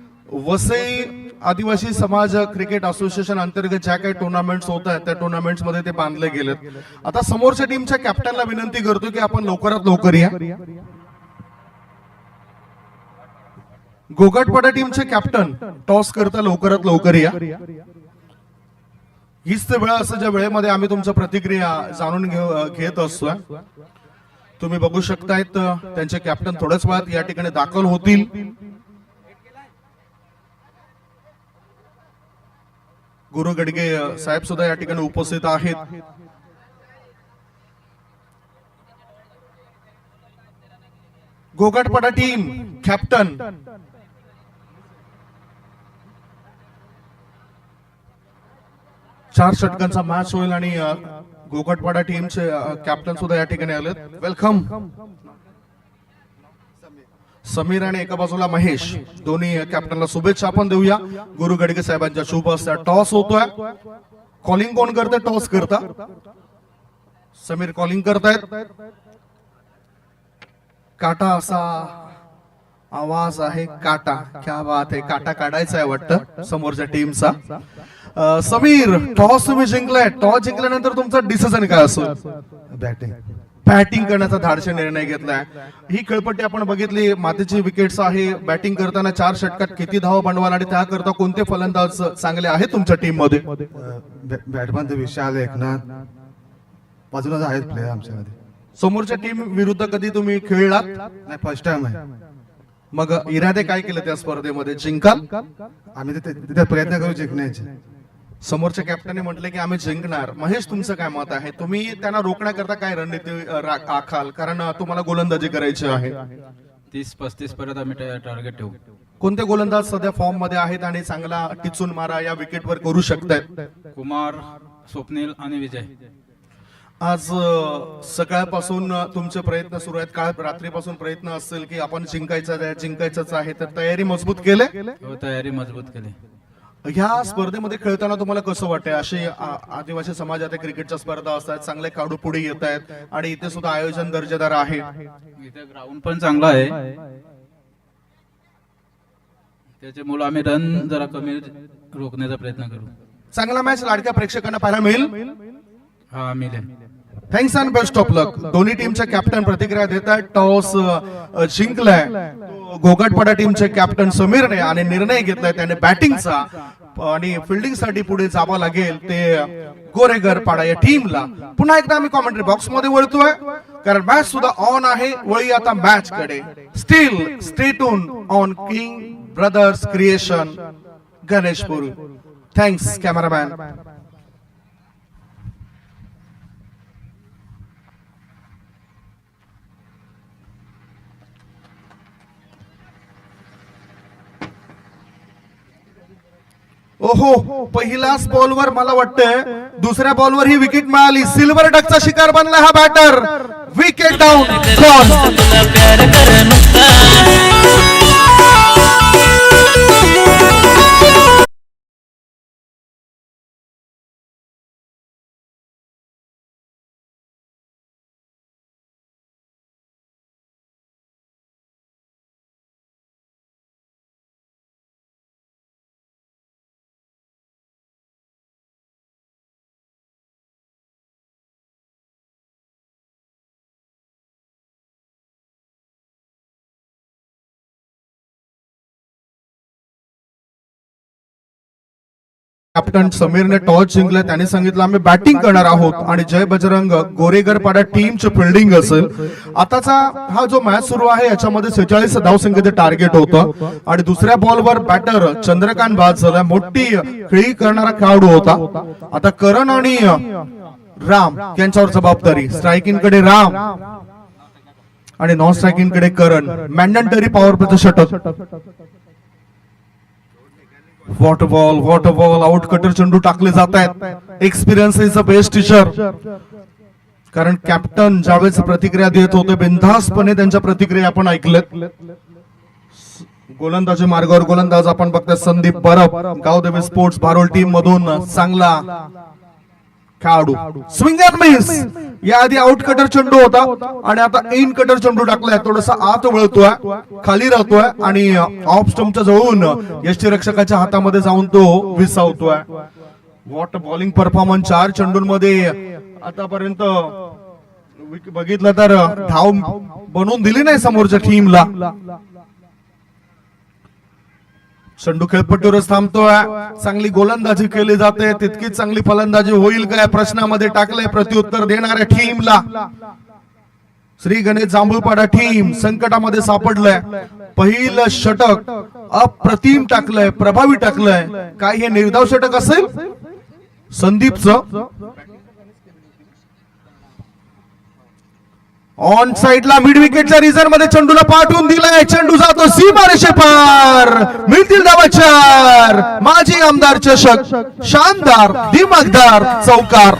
वसई आदिवासी समाज क्रिकेट असोसिएशन अंतर्गत ज्या काही टुर्नामेंट्स होत आहेत त्या टुर्नामेंट्स मध्ये ते बांधले गेलेत. आता समोरच्या टीमच्या कॅप्टनला विनंती करतो की आपण लवकरात लवकर या. गोगाटपाडा टीमचे कॅप्टन टॉस करता लवकरात लवकर या. हीच ते वेळ असं ज्या वेळेमध्ये आम्ही तुमच्या प्रतिक्रिया जाणून घेत असतो. तुम्ही बघू शकतायत त्यांचे कॅप्टन थोड्याच वेळात या ठिकाणी दाखल होतील. गुरु गडगे साहेब सुद्धा या ठिकाणी उपस्थित आहेत. गोगाटपाडा टीम कॅप्टन चार षटकांचा मॅच होईल आणि गोगाटपाडा टीमचे कॅप्टन सुद्धा या ठिकाणी आले. वेलकम समीर आणि एका बाजूला महेश, दोन्ही कॅप्टनला शुभेच्छा आपण देऊया. गुरु गडगे साहेबांच्या शुभ हस्ते टॉस होतोय. कॉलिंग कोण करते? टॉस करता समीर कॉलिंग करतायत. काटा असा आवाज आहे, काटा, क्या बात आहे. काटा काढायचा आहे वाटतं समोरच्या टीमचा. समीर, टॉस तुम्ही जिंकलाय. टॉस जिंकल्यानंतर तुमचा डिसिजन काय असेल? बॅटिंग करण्याचा धाडसी निर्णय घेतलाय. ही खेळपट्टी आपण बघितली, मातीची विकेट्स आहे. बॅटिंग करताना 4 षटकात किती धाव बनवाल आणि त्याकरता कोणते फलंदाज चांगले आहेत तुमच्या टीम मध्ये? बॅटमॅन विशाल, एकनाथ, बाजूला आहेत प्लेयर आमच्यामध्ये. समोरच्या टीम विरुद्ध कधी तुम्ही खेळलात? नाही, फर्स्ट टाइम आहे. मग इरादे काय केले त्या स्पर्धेमध्ये? जिंकाल? आम्ही तिथे प्रयत्न करू जिंकण्याचे. समोरच्या कॅप्टनने म्हटले की आम्ही जिंकणार. महेश, तुमचं काय मत आहे? तुम्ही त्यांना रोखण्याकरता काय रणनीती आखाल? कारण तुम्हाला गोलंदाजी करायची आहे. 30-35 पर्यंत आम्ही टार्गेट ठेवू. कोणते गोलंदाज सध्या फॉर्म मध्ये आहेत आणि चांगला टिचून मारा या विकेटवर करू शकतायत? कुमार, स्वप्नील आणि विजय. आज सकाळपासून तुमचे प्रयत्न सुरू आहेत. काल रात्रीपासून प्रयत्न असेल की आपण जिंकायचंच आहे, तर तयारी मजबूत केले? हो, तयारी मजबूत केली. ह्या स्पर्धेमध्ये खेळताना तुम्हाला कसं वाटतंय? असे आदिवासी समाजात क्रिकेटच्या स्पर्धा असतात, चांगले खेळाडू पुढे येत आहेत आणि इथे सुद्धा आयोजन दर्जेदार आहे. इथे ग्राउंड पण चांगला आहे, त्याच्यामुळे आम्ही रन जरा कमी रोखण्याचा प्रयत्न करू. चांगला मॅच लाडक्या प्रेक्षकांना पाहायला मिळेल. हा, मिळेल. थँक्स अँड बेस्ट ऑफ लक. दोन्ही टीमच्या कॅप्टन प्रतिक्रिया देत आहेत. टॉस जिंकलाय गोगाटपाडा टीमचे कॅप्टन समीरने आणि निर्णय घेतलाय त्याने बॅटिंगचा आणि फिल्डिंग साठी पुढे जावं लागेल ते गोरेगरपाडा या टीमला. पुन्हा एकदा आम्ही कॉमेंट्री बॉक्स मध्ये वळतोय कारण मॅच सुद्धा ऑन आहे. वळी आता मॅच कडे. Steel stay tune on king brothers creation, Ganeshpur. Thanks cameraman. ओहो, पहिल्याच बॉलवर मला वाटतंय दुसऱ्या बॉलवर ही विकेट मिळाली. सिल्वर डकचा शिकार बनला हा बॅटर. Wicket down. कॅप्टन समीरने टॉस जिंकले. त्याने सांगितलं आम्ही बॅटिंग करणार आहोत आणि जय बजरंग गोरेगरपाडा टीमचे फिल्डिंग असेल. आताचा हा जो मॅच सुरू आहे याच्यामध्ये 46 धावसंख्येचे टार्गेट होतं आणि दुसऱ्या बॉलवर बॅटर चंद्रकांत बाद झाला. मोठी खेळी करणारा खेळाडू होता. आता करण आणि राम यांच्यावर जबाबदारी. स्ट्रायकिंग कडे राम आणि नॉन स्ट्रायकिंग कडे करण. मॅन्डेटरी पॉवर प्लेचं षटक. वॉटर बॉल आउट कटर चेंडू टाकले जात आहेत. Experience is a best teacher. कारण कॅप्टन ज्यावेळेस प्रतिक्रिया देत होते बिनधास्तपणे त्यांच्या प्रतिक्रिया आपण ऐकल्यात. गोलंदाजी मार्गावर गोलंदाज आपण बघतोय संदीप परब, गावदेवी स्पोर्ट्स भारोल टीम मधून चांगला खेळाडू. Swing and miss. याआधी आउट कटर चेंडू होता आणि आता इन कटर चेंडू टाकलाय. थोडासा आत वळतोय, खाली राहतोय आणि ऑफ स्टंपच्या जवळून यष्टीरक्षकाच्या हातामध्ये जाऊन तो विसावतोय. What bowling performance. 4 चेंडूंमध्ये आतापर्यंत बघितलं तर धाव बनवून दिली नाही समोरच्या टीमला. चेंडू खेळपट्टीवरच थांबतोय. चांगली गोलंदाजी केली जाते, तितकीच चांगली फलंदाजी होईल काय प्रश्नामध्ये टाकलंय प्रत्युत्तर देणाऱ्या टीमला. श्री गणेश जांभूळपाडा टीम संकटामध्ये सापडलंय. पहिलं षटक अप्रतिम टाकलंय, प्रभावी टाकलंय. काय हे निर्धाव षटक असेल संदीपचं? ऑन साइडला मिड विकेटच्या रिझन मध्ये चेंडूला पाठवून दिलाय. चेंडू जातो सीमारेषे पार. मिळतील धावा 4. माजी आमदार चषक शानदार दिमागदार चौकार.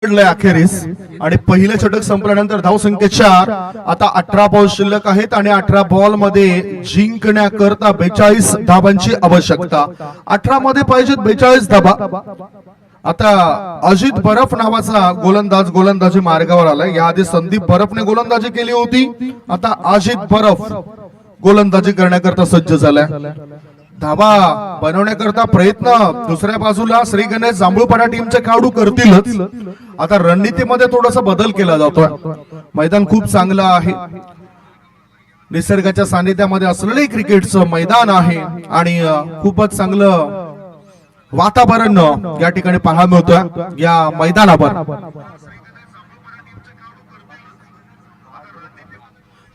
अखेरीस आणि पहिलं षटक संपल्यानंतर धावसंख्या 4. आता 18 बॉल शिल्लक आहेत आणि 18 बॉल मध्ये जिंकण्याकरता 42 धावांची आवश्यकता. 18 मध्ये पाहिजेत 42 धावा. आता अजित बरफ नावाचा गोलंदाज गोलंदाजी मार्गावर आलाय. याआधी संदीप बरफने गोलंदाजी केली होती. आता अजित बरफ गोलंदाजी करण्याकरता सज्ज झालाय. धावा बनवण्याकरता प्रयत्न दुसऱ्या बाजूला श्री गणेश जांभूळपाडा टीमचे खेळाडू करतीलच. आता रणनीतीमध्ये थोडासा बदल केला जातोय. मैदान खूप चांगलं आहे. निसर्गाच्या सानिध्यामध्ये असलेले क्रिकेटचं मैदान आहे आणि खूपच चांगलं वातावरण या ठिकाणी पाहायला मिळतोय या मैदानावर.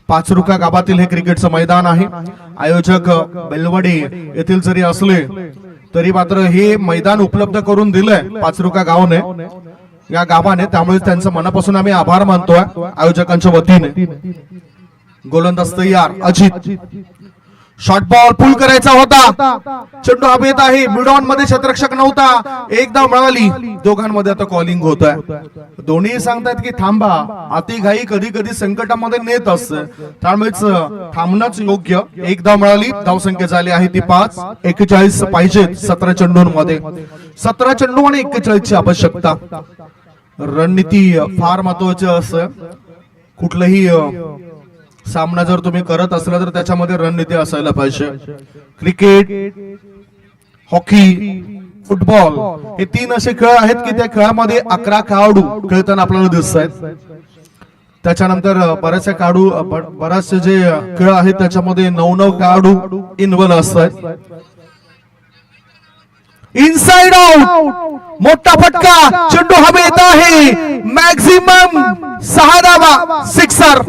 5 रुका गावातील हे क्रिकेटचं मैदान आहे. आयोजक बेलवडे येथील जरी असले तरी मात्र हे मैदान उपलब्ध करून दिलंय 5 रुका गावाने या गावाने. त्यामुळे त्यांचं मनापासून आम्ही आभार मानतोय आयोजकांच्या वतीने. गोलंदाज तयार. अजित शॉर्ट बॉल पुल करायचा होता. चेंडू हवेत येत आहे. मिड ऑन मध्ये क्षेत्ररक्षक नव्हता. एकदा मिळाली. दोघांमध्ये आता कॉलिंग होत आहे. दोन्ही सांगतात की थांबा. अति घाई कधी कधी संकटामध्ये नेत असते. त्यामुळेच थांबणंच योग्य. एकदा मिळाली. धावसंख्या झाली आहे ती 5. 41 पाहिजेत 17 चेंडूंमध्ये. 17 चेंडू आणि 41 ची आवश्यकता. रणनीती फार महत्वाची असते. कुठलंही सामना जर तुम्ही करत असला तर त्याच्यामध्ये रणनीती असायला पाहिजे. क्रिकेट, हॉकी, फुटबॉल हे 3 असे खेळ आहेत की त्या खेळामध्ये 11 खेळाडू खेळताना आपल्याला दिसत आहेत. त्याच्यानंतर बरेचसे जे खेळ आहेत त्याच्यामध्ये 9 खेळाडू इन्व्हॉल्व असतात. Inside out. मोठा फटका. चेंडू हवेत येत आहे. मॅक्झिमम 6 धावा. सिक्सर.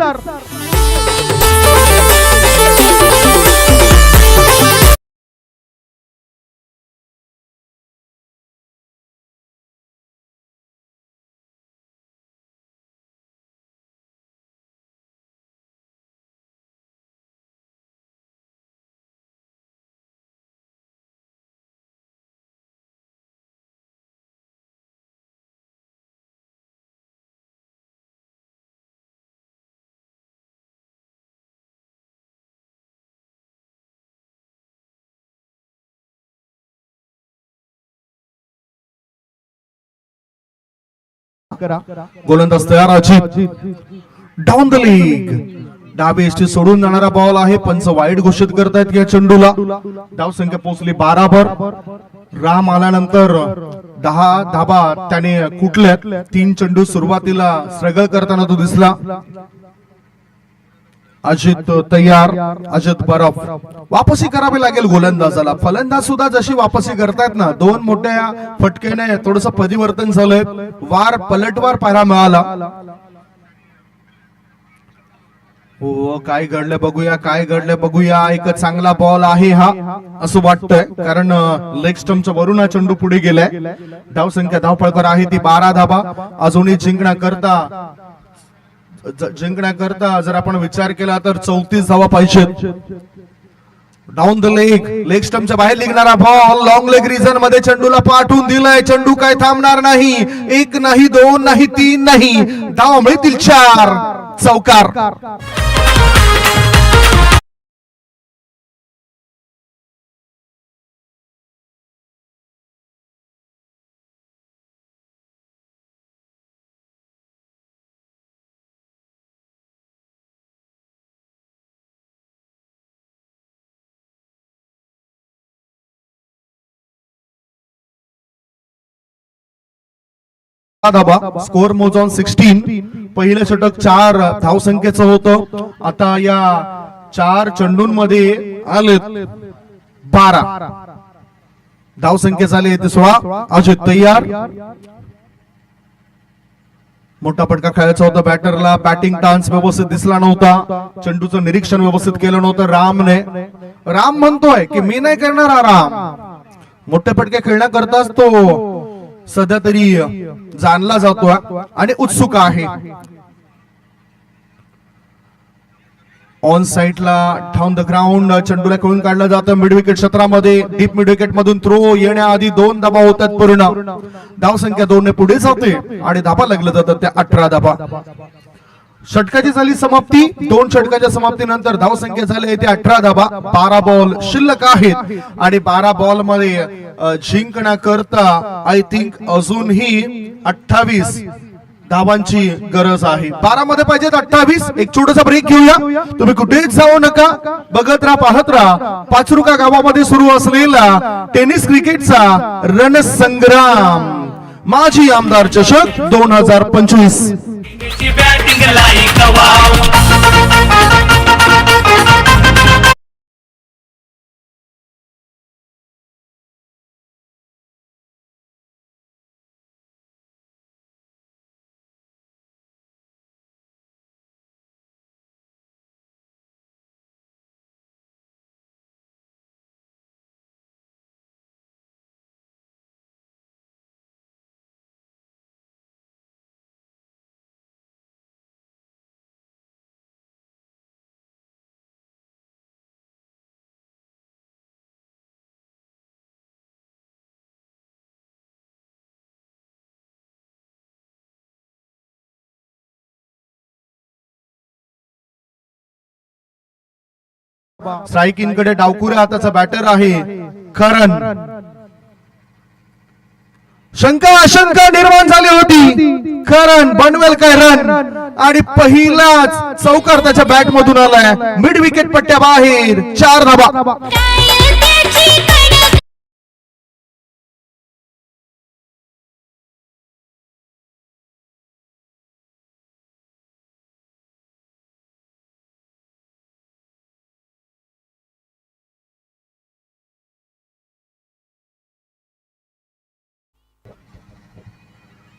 गोलंदाज तयार. Ajit down the league. डावी एसटी सोडून जाणारा बॉल आहे. पंच वाईड घोषित करतायत या चेंडूला. धावसंख्या पोहोचली 12 वर. राम आल्यानंतर 10 धाबा त्याने कुठल्यात. 3 चेंडू सुरुवातीला स्ट्रगल करताना तो दिसला. अजित तयार. अजित बरफ. वापसी करावी लागेल गोलंदाजाला. फलंदाज सुद्धा जशी वापसी करतायत ना 2 मोठ्या फटकेने थोडस परिवर्तन झालंय. वार पलटवार पाहायला मिळाला. हो काय घडलं बघूया. काय घडलं बघूया. एक चांगला बॉल आहे हा असं वाटतंय. कारण लेग स्टंपच्या वरून हा चेंडू पुढे गेलाय. धावसंख्या धावपळकर आहे ती 12 धावा. अजूनही जिंकण्याकरता जर आपण विचार केला तर 34 धावा पाहिजेत. Down the leg. लेग स्टंपच्या बाहेर निघणारा बॉल. लॉंग लेग रिजन मध्ये चेंडूला पाठवून दिलाय. चेंडू काय थांबणार नाही. 1 नाही 2 नाही 3 नाही. धावा मिळतील 4. चौकार. धाबा. स्कोर मोज ऑन 16. पहिलं षटक 4 धावसंख्येचं होतं. आता या 4 चेंडूंमध्ये आलेत 12. धाव संख्या झाली 16. अजित तयार. मोठा फटका खेळायचा होता बॅटरला. बॅटिंग टान्स व्यवस्थित दिसला नव्हता. चेंडूचं निरीक्षण व्यवस्थित केलं नव्हतं रामने. राम म्हणतोय की मी नाही करणार आराम. मोठे फटके खेळण्याकरताच तो सध्या तरी जाणला जातोय आणि उत्सुक आहे. ऑन साइडला डाऊन द ग्राउंड चेंडूला खेळून काढलं जातं मिड विकेट क्षेत्रामध्ये. डीप मिड विकेट मधून थ्रो येण्याआधी 2 धाबा होतात पूर्ण. धाव संख्या 2 ने पुढे जाते आणि धाबा लागलं जातं त्या 18 धाबा. षटकाची झाली समाप्ती. 2 षटकाच्या समाप्तीनंतर धाव संख्या झाली ते 18 धाबा. 12 बॉल शिल्लक आहेत आणि 12 बॉल मध्ये जिंकण्याकरता आय थिंक अजूनही 28 धावांची गरज आहे. 12 मध्ये पाहिजेत 28. एक छोटासा ब्रेक घेऊया. तुम्ही कुठेच जाऊ नका. बघत राहा, पाहत राहा. पाचरुका गावामध्ये सुरू असलेला टेनिस क्रिकेटचा रणसंग्राम माजी आमदार चषक 2025. स्ट्रायकिंग कडे डावकुऱ्या हाताचा बॅटर आहे करण. शंका आशंका निर्माण झाली होती. करण बनवेल काय रन आणि पहिलाच चौकार त्याच्या बॅट मधून आलाय. मिड विकेट पट्ट्या बाहेर 4 धाबा.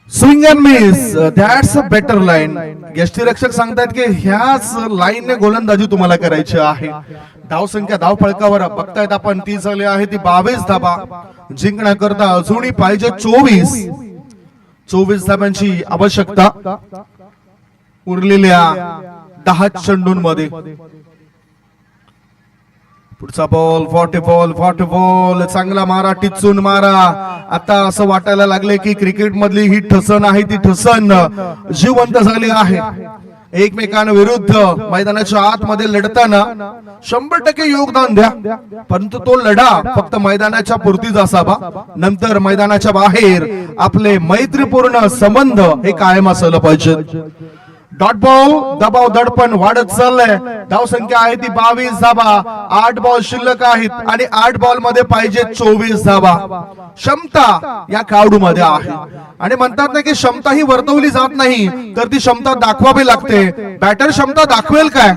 Swing and miss, that's a better line. यष्टीरक्षक सांगतात की ह्याच लाईनने गोलंदाजी तुम्हाला करायची आहे. धाव संख्या धाव फळकावर बघतायत आपण ती झाली आहे ती 22 धाबा. जिंकण्याकरता अजूनही पाहिजे 24 धाब्यांची आवश्यकता उरलेल्या 10 चेंडूंमध्ये. पुढचा बॉल बॉल चांगला मारा, टिचून मारा. आता असं वाटायला लागले की क्रिकेट मधली ही ठसन आहे ती ठसन जिवंत झाली आहे. एकमेकांविरुद्ध मैदानाच्या आतमध्ये लढताना 100% योगदान द्या, परंतु तो लढा फक्त मैदानाच्या पुरतीच असावा. नंतर मैदानाच्या बाहेर आपले मैत्रीपूर्ण संबंध हे कायम असलं पाहिजे. डॉट बॉल, दबाव दडपण वाढत चाललंय. धाव संख्या आहे ती 22 धाबा. 8 बॉल शिल्लक आहेत आणि 8 बॉल मध्ये पाहिजे 24 धाबा. क्षमता या कावडू मध्ये आहे आणि म्हणतात ना की क्षमता ही वर्तवली जात नाही तर ती क्षमता दाखवावी लागते. बॅटर क्षमता दाखवेल काय?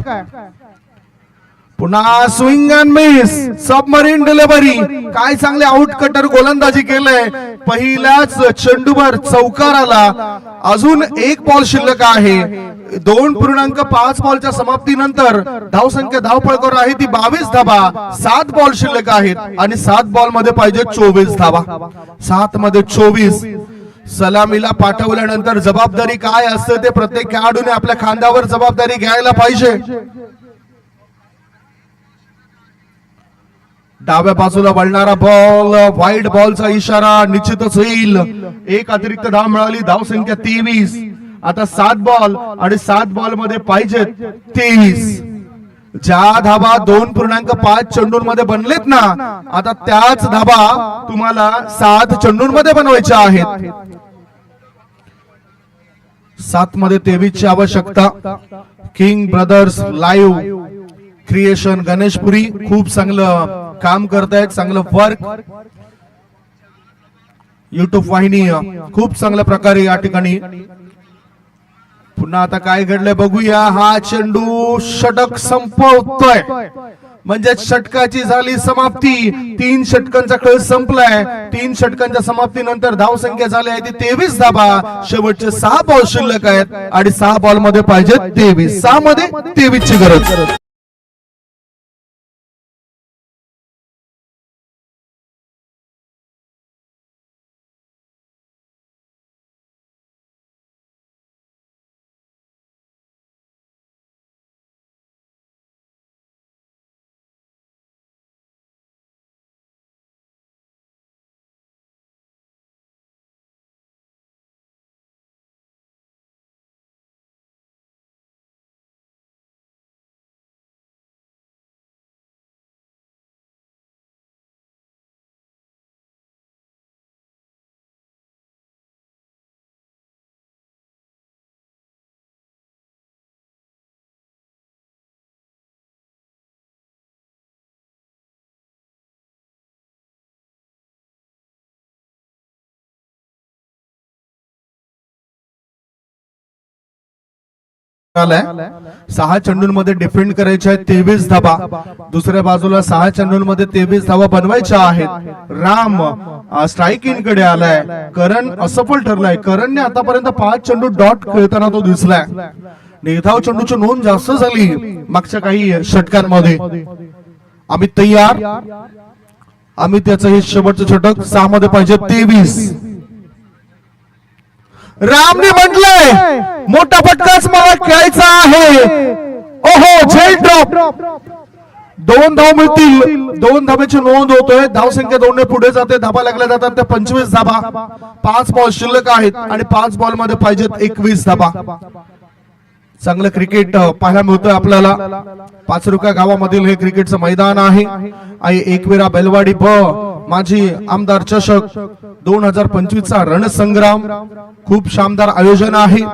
पुन्हा swing and miss, submarine delivery. काय चांगले आउट कटर गोलंदाजी केलंय. पहिल्याच चेंडूवर चौकार आला. अजून 1 बॉल शिल्लक आहे. 2.5 बॉलच्या समाप्तीनंतर धाव संख्या धाव फळकावर आहे ती 22 धाबा. 7 बॉल शिल्लक आहेत आणि 7 बॉल मध्ये पाहिजे 24 धाबा. 7 मध्ये 24. सलामीला पाठवल्यानंतर जबाबदारी काय असते ते प्रत्येक खेळाडूने आपल्या खांद्यावर जबाबदारी घ्यायला पाहिजे. डाव्या बाजूला वळणारा बॉल, वाईड बॉलचा इशारा निश्चितच होईल. 1 अतिरिक्त धाव मिळाली. धाव संख्या 23. आता 7 बॉल आणि 7 बॉल मध्ये पाहिजे 23. ज्या धाबा 2.5 चेंडूंमध्ये बनलेत ना, आता त्याच धाबा तुम्हाला 7 चेंडूंमध्ये बनवायच्या आहेत. 7 मध्ये 23 ची आवश्यकता. King brothers live creation Ganeshpuri खूप चांगलं काम करतायत, चांगलं वर्क. युट्यूब वाहिनी खूप चांगल्या प्रकारे या ठिकाणी पुन्हा आता काय घडलंय बघूया. हा चेंडू षटक संपवतोय म्हणजे षटकाची झाली समाप्ती. 3 षटकांचा खेळ संपलाय. 3 षटकांच्या समाप्तीनंतर धावसंख्या झाली आहे ती 23 धावा. शेवटचे 6 बॉल शिल्लक आहेत आणि 6 बॉल मध्ये पाहिजे 23. 6 मध्ये 23 ची गरज. आलाय. 6 चेंडूंमध्ये डिफेंड करायचे आहेत 23 धावा. दुसऱ्या बाजूला 6 चेंडूंमध्ये 23 धावा बनवायच्या आहेत. राम स्ट्राईक इन कडे आलाय. करण असफल ठरलाय. करणने आतापर्यंत 5 चेंडू डॉट खेळताना तो दिसलाय. निर्धाव चेंडूची नोंद जास्त झाली मागच्या काही षटकांमध्ये. आम्ही तयार. आम्ही त्याचं हे शेवटचं षटक 6 मध्ये पाहिजे 23. रामने म्हटलंय मोठा फटकाच मला खेळायचा आहे. ओहो झेल ड्रॉप. 2 धाव मिळतील. 2 धाब्याची नोंद होतोय. धावसंख्या 2 ने पुढे जाते. धाबा लागल्या जातात त्या 25 धाबा. 5 बॉल शिल्लक आहेत आणि 5 बॉल मध्ये पाहिजेत 21 धाबा. चांगलं क्रिकेट पाहायला मिळतोय आपल्याला. पाचरुका गावामधील हे क्रिकेटचं मैदान आहे. आई एकविरा बेलवाडी ब माजी आमदार चषक 2025 चा रणसंग्राम. खूप शानदार आयोजन आहे.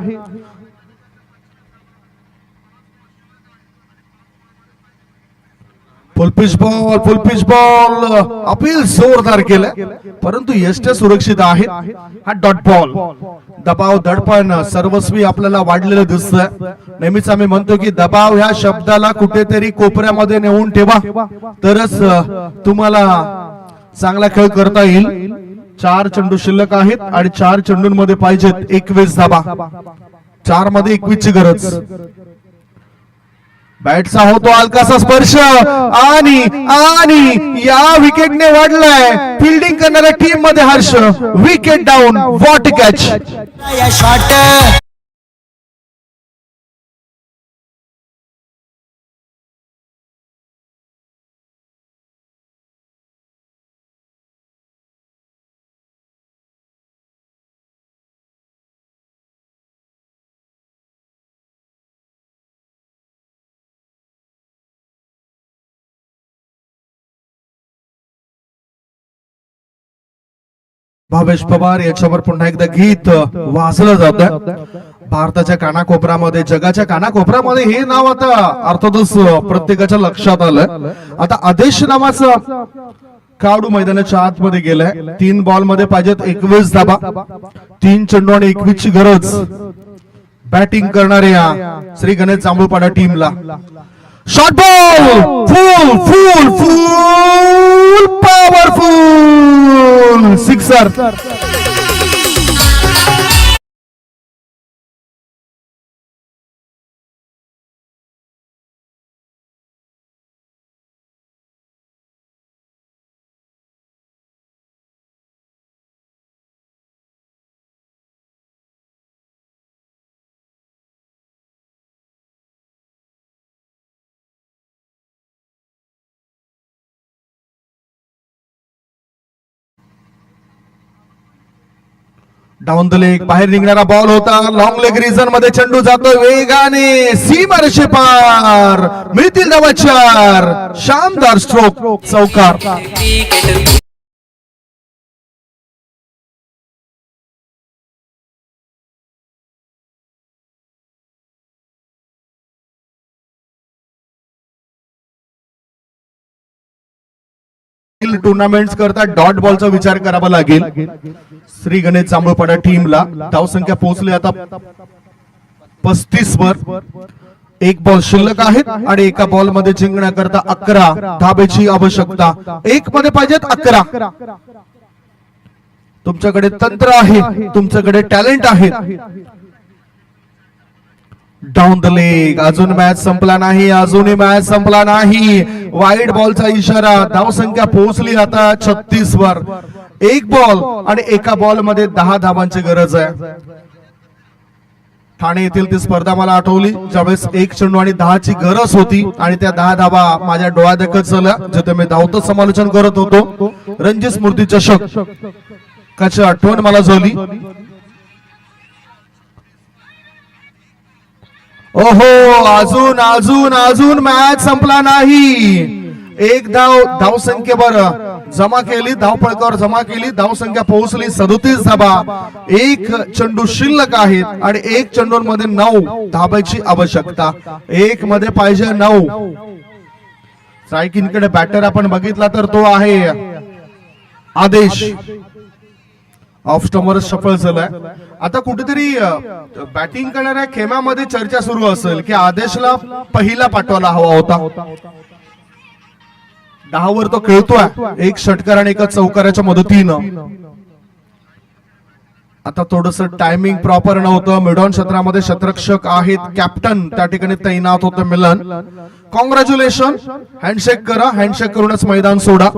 फुलपिच बॉल अपील जोरदार केलं परंतु यष्ट सुरक्षित आहे. हा डॉट बॉल. दबाव दडपण सर्वस्वी आपल्याला वाढलेलं दिसतंय. नेहमीच आम्ही म्हणतो की दबाव ह्या शब्दाला कुठेतरी कोपऱ्यामध्ये नेऊन ठेवा तरच तुम्हाला चांगला खेळ करता येईल. 4 चेंडू शिल्लक आहेत आणि 4 चेंडूंमध्ये पाहिजेत 21 धाबा. 4 मध्ये 21 ची गरज. बॅटचा होतो हलकासा स्पर्श आणि या विकेटने वाढलाय फिल्डिंग करणाऱ्या टीम मध्ये Harsh. Wicket down. What catch. Bhavesh Pawar याच्यावर पुन्हा एकदा गीत वाजलं जातं. भारताच्या कानाकोपऱ्यामध्ये जगाच्या कानाकोपऱ्यामध्ये हे नाव आता अर्थातच प्रत्येकाच्या लक्षात आलं. आता आदेश नावाचा खेळाडू मैदानाच्या आतमध्ये गेलाय. 3 बॉल मध्ये पाहिजेत 21 धाबा. 3 चेंडू आणि 21 ची गरज बॅटिंग करणाऱ्या श्री गणेश जांभूळपाडा टीमला. Short ball. Full powerful sixer. Down the leg बाहेर निघणारा बॉल होता. लॉंग लेग रिजन मध्ये चेंडू जातो वेगाने सीमारेषे पार. मिळतील धावा 4. शानदार स्ट्रोक. चौकार. टुर्नामेंट करता डॉट बॉलचा विचार करावा लागेल श्री गणेश जांभूळपाडा टीमला. धावसंख्या पोहोचली आता 35 वर. एक बॉल शिल्लक आहेत आणि एका बॉल मध्ये जिंकण्याकरता 11 धाबेची आवश्यकता. एक मध्ये पाहिजेत 11. तुमच्याकडे तंत्र आहे, तुमच्याकडे टॅलेंट आहे. Down the leg. अजून मॅच संपला नाही, अजूनही मॅच संपला नाही. वाईड बॉलचा इशारा. धावसंख्या पोहोचली आता 36 वर. एक बॉल आणि एका बॉल मध्ये 10 धाबांची गरज आहे. ठाणे येथील ती स्पर्धा मला आठवली ज्यावेळेस 1 चेंडू आणि 10ची गरज होती आणि त्या 10 धाबा माझ्या डोळ्यादेखत झाल्या, जिथे मी धावतं समालोचन करत होतो. रणजी स्मृती चषक काची आठवण मला झाली. ओहो, अजून अजून अजून मॅच संपला नाही. एक धावसंख्येवर जमा केली, धावपळकावर जमा केली. धावसंख्या पोहोचली 37 धाबा. एक चेंडू शिल्लक आहेत आणि एक चेंडूंमध्ये 9 धाबाची आवश्यकता. एक मध्ये पाहिजे 9. स्ट्रायकिंगकडे बॅटर आपण बघितला तर तो आहे आदेश. ऑफ स्टंपवर सफल झालाय. आता कुठेतरी बॅटिंग करणाऱ्या खेमामध्ये चर्चा सुरू असेल की आदेशला पहिला पाठवायला हवा होता. 10 वर तो खेळतोय, एक षटकार आणि एका चौकाराच्या मदतीनं. आता थोडस टायमिंग प्रॉपर नव्हतं. मिडॉन क्षेत्रामध्ये शतरक्षक आहेत, कॅप्टन त्या ठिकाणी तैनात होतं मिलन. कॉंग्रॅच्युलेशन. हँडशेक करा, हँडशेक करूनच मैदान सोडा.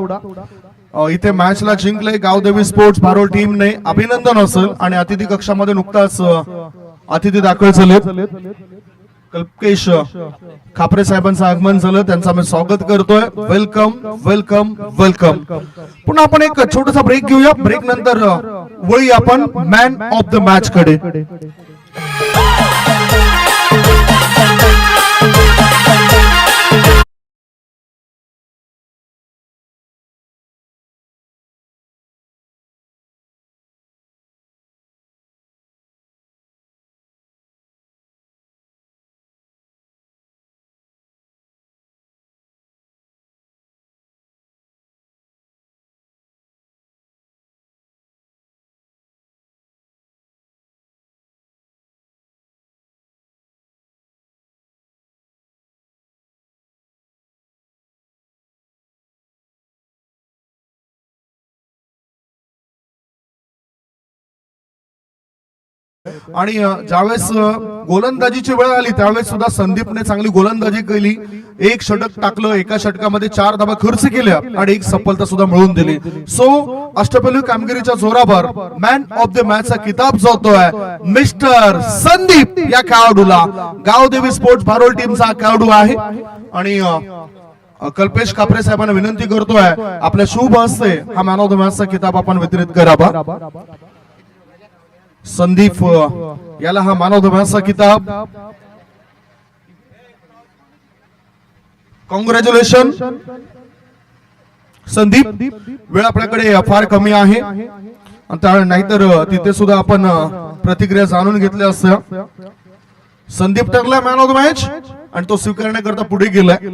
इथे मॅचला जिंकले गावदेवी स्पोर्ट्स भारोल टीमने. अभिनंदन असेल. आणि अतिथी कक्षामध्ये नुकताच अतिथी दाखल झाले. कल्पेश खापरे साहेबांचं आगमन झालं, त्यांचं आम्ही स्वागत करतोय. Welcome welcome welcome. पुन्हा आपण एक छोटासा ब्रेक घेऊया. ब्रेक नंतर वळी आपण मॅन ऑफ द मॅच कडे. आणि ज्यावेळेस गोलंदाजीची वेळ आली त्यावेळेस सुद्धा संदीपने चांगली गोलंदाजी केली. एक षटक टाकलं, एका षटकामध्ये 4 धाबा खर्च केल्या आणि एक सफलता सुद्धा मिळवून दिली. सो अष्टपैलू कामगिरीच्या जोरावर मॅन ऑफ द मॅच चा किताब जातोय मिस्टर संदीप या खेळाडूला. गावदेवी स्पोर्ट्स भारोल टीमचा खेळाडू आहे. आणि कल्पेश खापरे साहेबांना विनंती करतोय आपल्या शुभ हस्ते हा मॅन ऑफ द मॅच चा किताब आपण वितरित करावा. संदीप याला हा मॅन ऑफ द मॅच चा किताब. कॉंग्रॅच्युलेशन संदीप. वेळ आपल्याकडे फार कमी आहे, नाहीतर तिथे सुद्धा आपण प्रतिक्रिया जाणून घेतल्या असत्या. संदीप ठरला मॅन ऑफ द मॅच आणि तो स्वीकारण्याकरता पुढे गेलाय.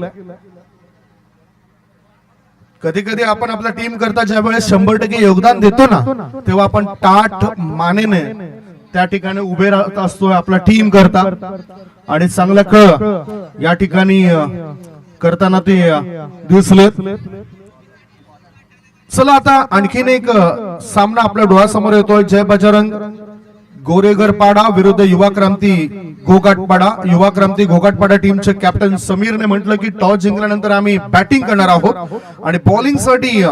कधी कधी आपण आपल्या टीम करता ज्या वेळेस 100% योगदान देतो ना, तेव्हा आपण ताठ मानेने त्या ठिकाणी उभे राहत असतो आपला टीम करता. आणि चांगला कळ या ठिकाणी करताना ते दिसलेत. चला आता आणखीन एक सामना आपल्या डोळ्यासमोर येतोय. जय बजरंग गोरेगर पाडा विरुद्ध युवा क्रांती घोघाटपाडा. युवा क्रांती घोघाटपाडा टीमचे कॅप्टन समीरने म्हटलं की टॉस जिंकल्यानंतर आम्ही बॅटिंग करणार आहोत आणि बॉलिंग साठी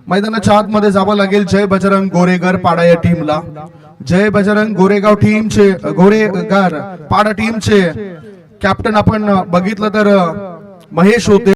मैदानाच्या आतमध्ये जावं लागेल जय बजरंग गोरेगर पाडा या टीमला. जय बजरंग गोरेगाव टीमचे गोरेगार पाडा टीमचे कॅप्टन आपण बघितलं तर महेश होते.